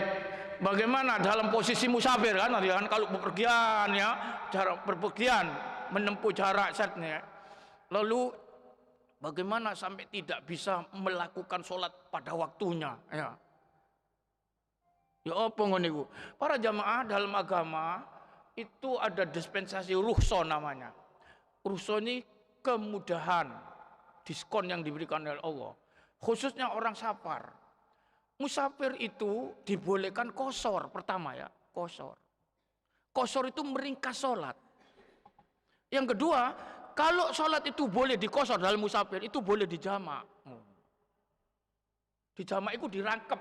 bagaimana dalam posisi musafir kan? Nanti kan kalau bepergian ya, jarak berpergian menempuh jarak setnya. Lalu bagaimana sampai tidak bisa melakukan sholat pada waktunya? Ya, ya apa ngono? Para jamaah dalam agama itu ada dispensasi rukhsah namanya. Rukhsah ini kemudahan, diskon yang diberikan oleh Allah. Khususnya orang safar. Musafir itu dibolehkan qashar pertama ya, qashar. Qashar itu meringkas sholat. Yang kedua, kalau sholat itu boleh diqashar dalam musafir, itu boleh dijamak. Dijamak itu dirangkep.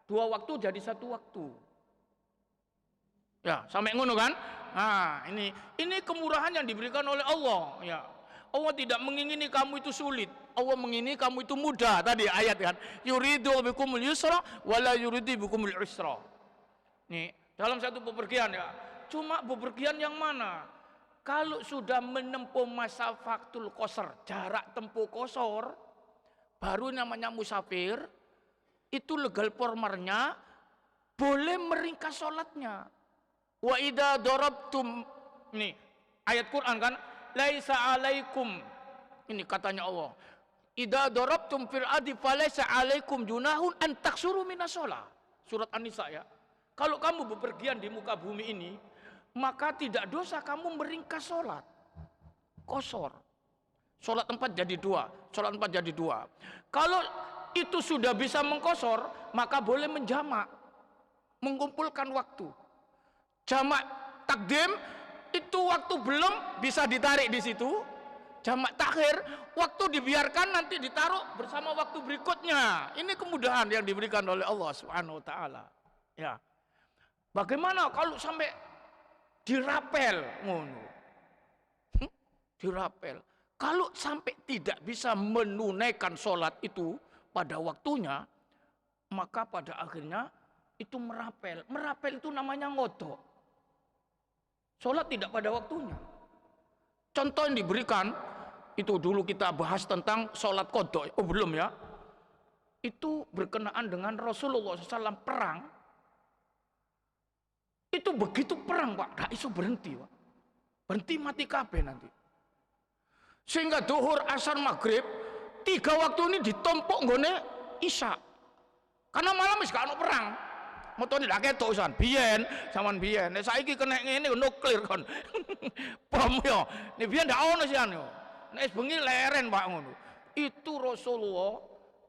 2 waktu jadi 1 waktu. Ya, sampai ngono kan? Nah, ini kemurahan yang diberikan oleh Allah, ya. Allah tidak mengingini kamu itu sulit. Allah mengingini kamu itu mudah. Tadi ayat kan, yuridu bikumul yusra wala yuridu bikumul usra. Nih, dalam satu bepergian ya. Cuma bepergian yang mana? Kalau sudah menempuh masa faktul qasar, jarak tempuh qasar, baru namanya musafir. itu legal formalnya boleh meringkas sholatnya. Wa idza darabtum, ini ayat Quran kan, laisa alaikum, ini katanya Allah, idza darabtum fil ardi falaisa alaikum junahun an taksuru minas shalah. Surat An-Nisa ya. Kalau kamu bepergian di muka bumi ini, maka tidak dosa kamu meringkas sholat. Kosor. Sholat 4 jadi 2. Sholat 4 jadi 2. Kalau itu sudah bisa mengkosor, maka boleh menjamak. Mengumpulkan waktu. Jamak takdim, itu waktu belum bisa ditarik di situ. Jamak takhir, waktu dibiarkan nanti ditaruh bersama waktu berikutnya. Ini kemudahan yang diberikan oleh Allah Subhanahu wa taala. Ya. Bagaimana kalau sampai dirapel ngono? Dirapel. Kalau sampai tidak bisa menunaikan sholat itu pada waktunya, maka pada akhirnya itu merapel. Merapel itu namanya ngodok. Sholat tidak pada waktunya. Contoh yang diberikan, itu dulu kita bahas tentang sholat kodok. Oh belum ya. Itu berkenaan dengan Rasulullah SAW perang. Itu begitu perang Pak, gak iso berhenti Pak. Berhenti mati kabeh nanti. Sehingga duhur, asar, maghrib, 3 waktu ini ditompok nggone isya. Karena malam wis gak ono perang. Motone lak ketok san, biyen, zaman biyen. Nek saiki kena ngene nuklir kon. Bom yo. Nek biyen ndak ono sian yo. Nek bengi leren Pak ngono. Itu Rasulullah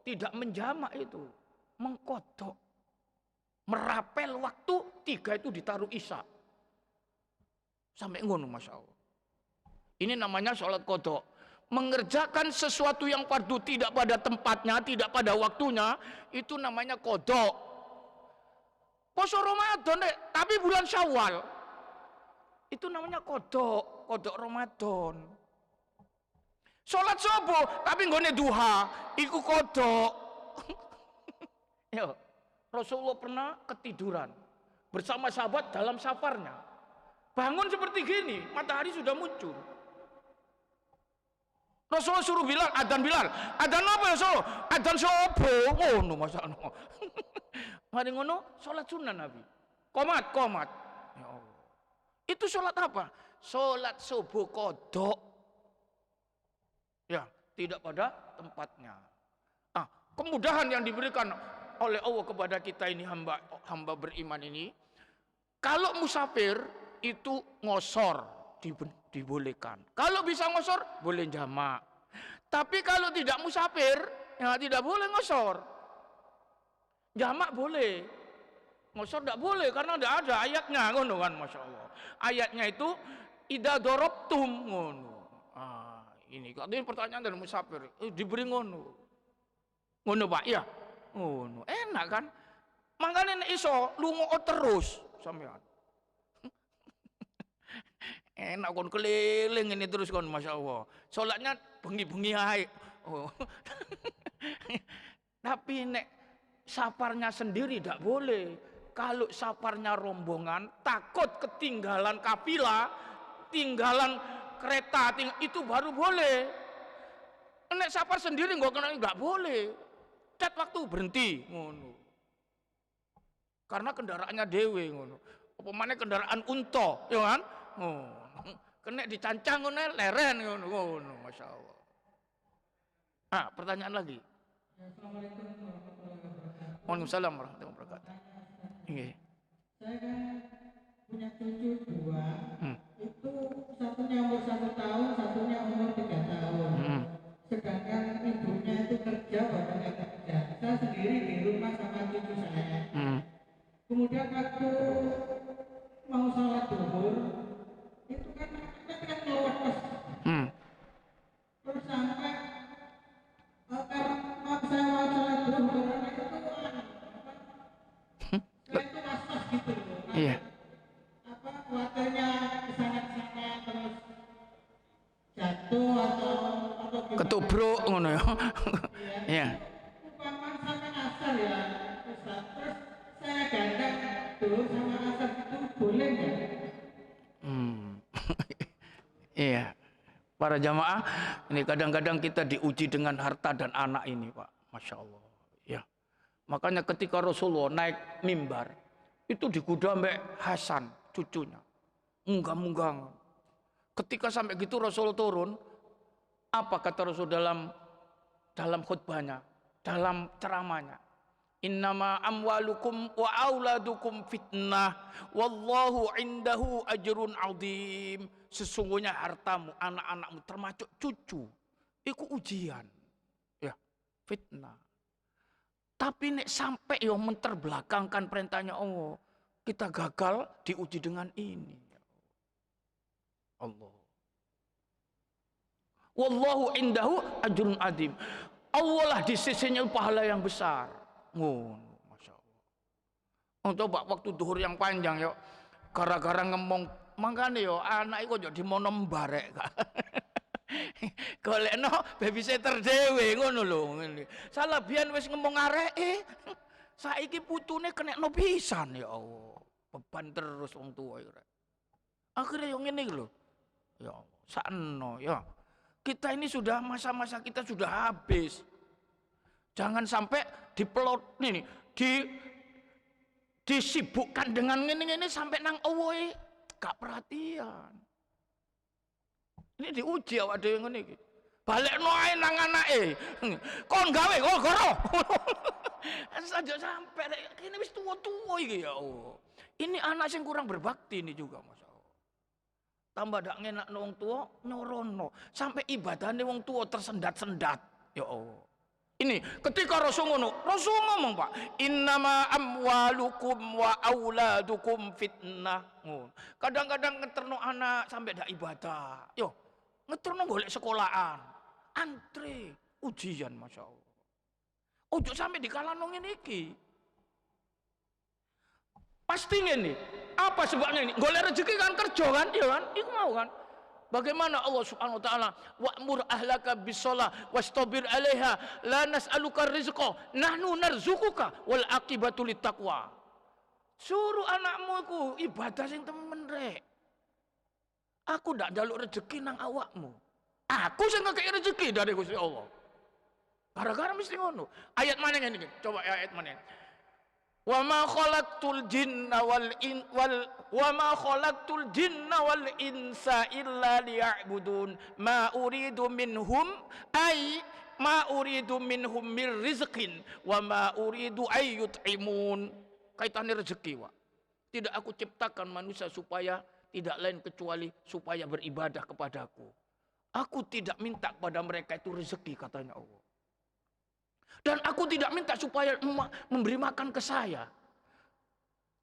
tidak menjamak itu, mengkodok. Merapel waktu 3 itu ditaruh isya. Sampai ngono Masya Allah. Ini namanya sholat kodok. Mengerjakan sesuatu yang fardu tidak pada tempatnya, tidak pada waktunya, itu namanya kodok. Poso Ramadan deh, tapi bulan Syawal. Itu namanya kodok, kodok Ramadan. Sholat subuh, tapi nggone duha, iku kodok. Yo. Rasulullah pernah ketiduran bersama sahabat dalam safarnya. Bangun seperti gini, matahari sudah muncul. Rasulullah suruh Bilal, adzan Bilal. Adzan apa ya Rasul? Adzan subuh. Ngono masakno. Mari ngono salat sunnah Nabi. Qomat. Ya Allah. Itu salat apa? Salat subuh kodok. Ya, tidak pada tempatnya. Kemudahan yang diberikan oleh Allah kepada kita ini hamba beriman ini, kalau musafir itu ngosor dibolehkan. Kalau bisa ngosor boleh jamak. Tapi kalau tidak musafir ya tidak boleh ngosor. Jamak boleh, ngosor tidak boleh karena tidak ada ayatnya ngono kan Masya Allah. Ayatnya itu idza darabtum ngono. Ini katanya pertanyaan dari musafir diberi ngono. Ngono Pak ya. Oh, enak kan? Makanya nek iso lunga terus sampean. Enak kon keliling ini terus kon Masya Allah. Salatnya bengi-bengi ae. Oh. Tapi nek safarnya sendiri tidak boleh. Kalau safarnya rombongan takut ketinggalan kafilah, tinggalan kereta, itu baru boleh. Nek safar sendiri nggak boleh. Cat waktu berhenti ngono. Karena kendaraannya dewe ngono. Apa mana kendaraan unta, ya kan? Ngono. Kena dicancang ngono leren ngono, Masya Allah. Pertanyaan lagi. Assalamualaikum warahmatullahi wabarakatuh. Waalaikumsalam warahmatullahi wabarakatuh. Nggih. Saya kan punya cucu 2. Itu satunya umur 1 tahun, satunya umur 3 tahun. Sedangkan ibunya itu kerja, bapaknya kerja. Saya sendiri di rumah sama cucu saya. Kemudian waktu mau sholat duhur, itu kan lepas. Terus sampai kalau saya mau sholat duhur, itu saya itu was-was gitu loh. Iya. Khawatirnya kesana-kesana terus jatuh atau Ketubruk ngono ya. Iya. Umpama sampai asar ya, Ustaz. Terus saya gandeng dulu sama asar itu boleh nggak? Iya. Para jamaah, ini kadang-kadang kita diuji dengan harta dan anak ini, Pak. Masya Allah. Ya. Makanya ketika Rasulullah naik mimbar, itu digoda mbak Hasan, cucunya. Munggang-munggang. Ketika sampai gitu Rasul turun, apa kata Rasul dalam khutbahnya, dalam ceramahnya? Innama amwalukum wa auladukum fitnah wallahu indahu ajrun azim. Sesungguhnya hartamu, anak-anakmu termasuk cucu, itu ujian. Ya, fitnah. Tapi nek sampai yo menterbelakangkan perintahnya Allah, kita gagal diuji dengan ini. Allah. Wallahu indahu ajrun azim. Allah lah di sisinya pahala yang besar. Masya Allah. Untuk waktu duhur yang panjang yuk, gara-gara ngomong makanya yo anak itu jadi monom barek. Golekno babysitter dhewe ngono lho ngene. Salah biyen wis ngomong areke. Saiki putune kenekno pisan ya Allah. Beban terus wong tuwa iki. Akhirnya yo ngene iki lho. Ya Allah, sakno ya. Kita ini sudah masa-masa kita sudah habis. Jangan sampai dipelot nih disibukkan dengan ngene-ngene sampai nang Allah gak perhatian. Ini diuji awak dhewe ngene iki. Balekno ae nang anake. Kon gawe kok goro. Saja sampai kene wis tuwa-tuwa iki ya Allah. Ini anak sing kurang berbakti ini juga Masya Allah. Tambah dak ngenakno wong tuwa nyorono. Sampai ibadahane wong tuwa tersendat-sendat. Ya Allah. Ini ketika Rasul ngomong Pak, innama amwalukum wa auladukum fitnah. Kadang-kadang ngeterno anak sampai dak ibadah. Yo, ngeterno golek sekolahan, antre, ujian Masya Allah. Ojo sampai dikalahno ngene iki. Pasti ngene. Apa sebabnya ini? Golek rezeki kan kerja kan, iya kan? Iku mau kan? Bagaimana Allah Subhanahu wa taala wa'mur ahlaka bis-shalah wastabir 'alaiha la nas'aluka rizqa nahnu narzuquka wal aqibatu littaqwa. Suruh anakmu iku ibadah sing temen rek. Aku ndak njaluk rezeki nang awakmu. Aku sing ngekeki rezeki dari Gusti Allah. Gara-gara mesti ngono. Ayat mana ngene iki? Coba ayat mana? Wa ma khalaqtul jinna wal insa illa liya'budun ma uridu minhum mir rizqin wa ma uridu ay yut'imun. Kaitannya rezeki, Pak. Tidak aku ciptakan manusia supaya tidak lain kecuali supaya beribadah kepadaku. Aku tidak minta kepada mereka itu rezeki katanya Allah. Dan aku tidak minta supaya memberi makan ke saya.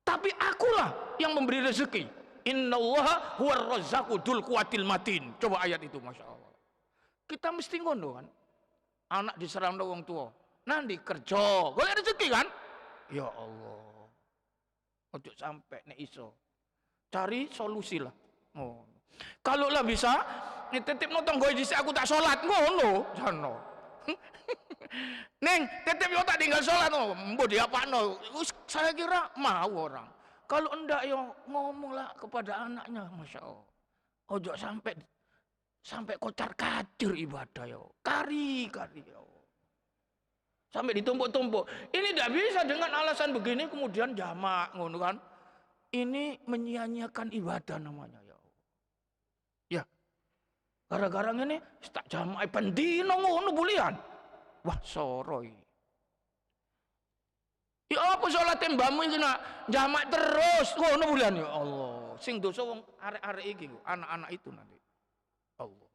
Tapi akulah yang memberi rezeki. Innallaha huwar razzaqu dzul quwwatil matin. Coba ayat itu Masya Allah. Kita mesti ngono kan. Anak diserang wong tua. Nanti kerja. Golek rezeki kan? Ya Allah. Ojo sampai nek iso. Cari solusi lah. Oh. Kalau lah bisa, titip nonton gue dhisik aku tak sholat ngono. Jano. Neng, tetep yo tak tinggal sholat no, mbok diapakno. Saya kira mau orang. Kalau enggak yo ngomonglah kepada anaknya, Masya Allah. Ojo sampai kocar kacir ibadah yo. Kari yo. Sampai ditumpuk-tumpuk. Ini tidak bisa dengan alasan begini kemudian jamak ngono kan. Ini menyia-nyiakan ibadah namanya ya. Ya. Gara-gara ngene tak jamak pendino ngono bulian. Wah soroi. Ya apa sholat mbakmu iki nak jamak terus ngono bulan ya Allah. Sing dosa wong arek-arek iki anak-anak itu nanti. Allah.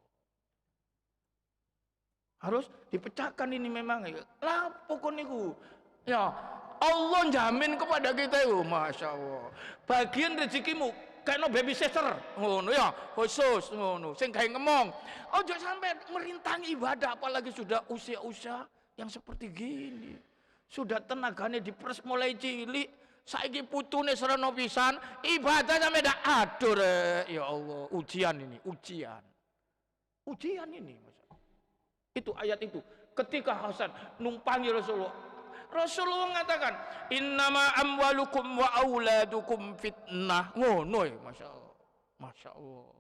Harus dipecahkan ini memang ya. Lah pokok niku. Ya Allah jamin kepada kita itu Masya Allah. Bagian rezekimu kayak no babysitter ngono ya khusus ngono sing gawe ngomong ojo sampai merintangi ibadah apalagi sudah usia-usia yang seperti gini sudah tenaganya diperes mulai cilik saiki putune serana pisan ibadah sampai dak adur ya Allah ujian ini itu ayat itu ketika Hasan numpangi Rasulullah mengatakan innama amwalukum wa auladukum fitnah ngono ya Masya Allah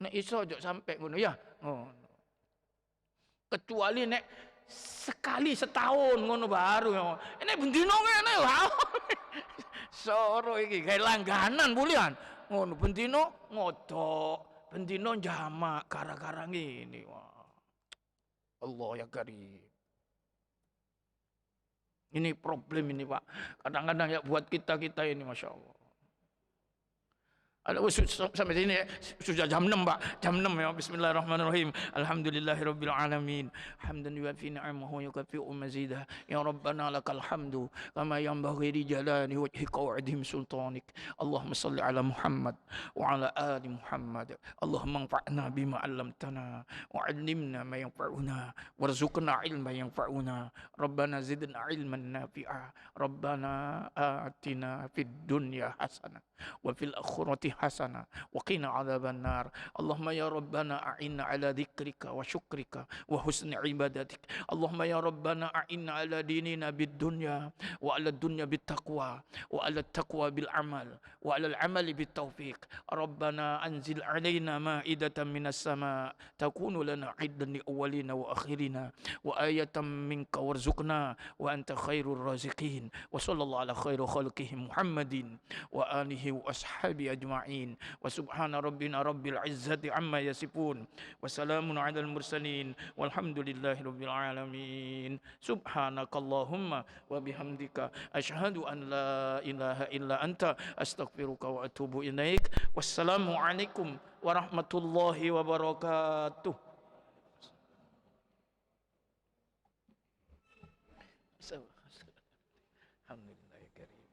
nek iso ojo sampai ngono ya ngono kecuali nek sekali setahun ngono baru ya. Ini bendino ngene lha. Soro iki gawe langganan bulian. Ngono bendino ngodok, bendino jamak gara-gara ngene. Wah. Allah ya karim. Ini problem ini Pak. Kadang-kadang ya buat kita-kita ini Masya Allah. Sampai sini ya. Sudah jam 6 Pak. Jam 6 ya. Bismillahirrahmanirrahim. Alhamdulillahirabbil alamin. Hamdan yuwafi ni'amahu wa yukafi'u mazidah. Ya Rabbana lakal hamdu kama yanbaghi li jalali wajhika wa 'azim sultanik. Allahumma shalli ala Muhammad wa ala ali Muhammad. Allahumma anfa'na bima 'allamtana wa 'allimna ma yanfa'una warzuqna 'ilman yanfa'una. Rabbana zidna 'ilman nafi'a. Rabbana atina fid dunya hasanah wa fil akhirati حسنة وقنا عذاب النار اللهم يا ربنا أعنا على ذكرك وشكرك وحسن عبادتك اللهم يا ربنا أعنا على ديننا بالدنيا وعلى الدنيا بالتقوى وعلى التقوى بالعمل وعلى العمل بالتوفيق ربنا أنزل علينا مائدة من السماء تكون لنا عيدا لأولنا وآخرنا وآية منك وارزقنا وأنت خير الرازقين وصلى الله على خير خلقه محمد وآله وأصحابه أجمعين وسبحان ربنا رب العزة عما يصفون وسلام على المرسلين والحمد لله رب العالمين سبحانك اللهم وبحمدك أشهد أن لا إله إلا أنت أستغفرك وأتوب إليك والسلام عليكم ورحمة الله وبركاته. Alhamdulillah ya karim.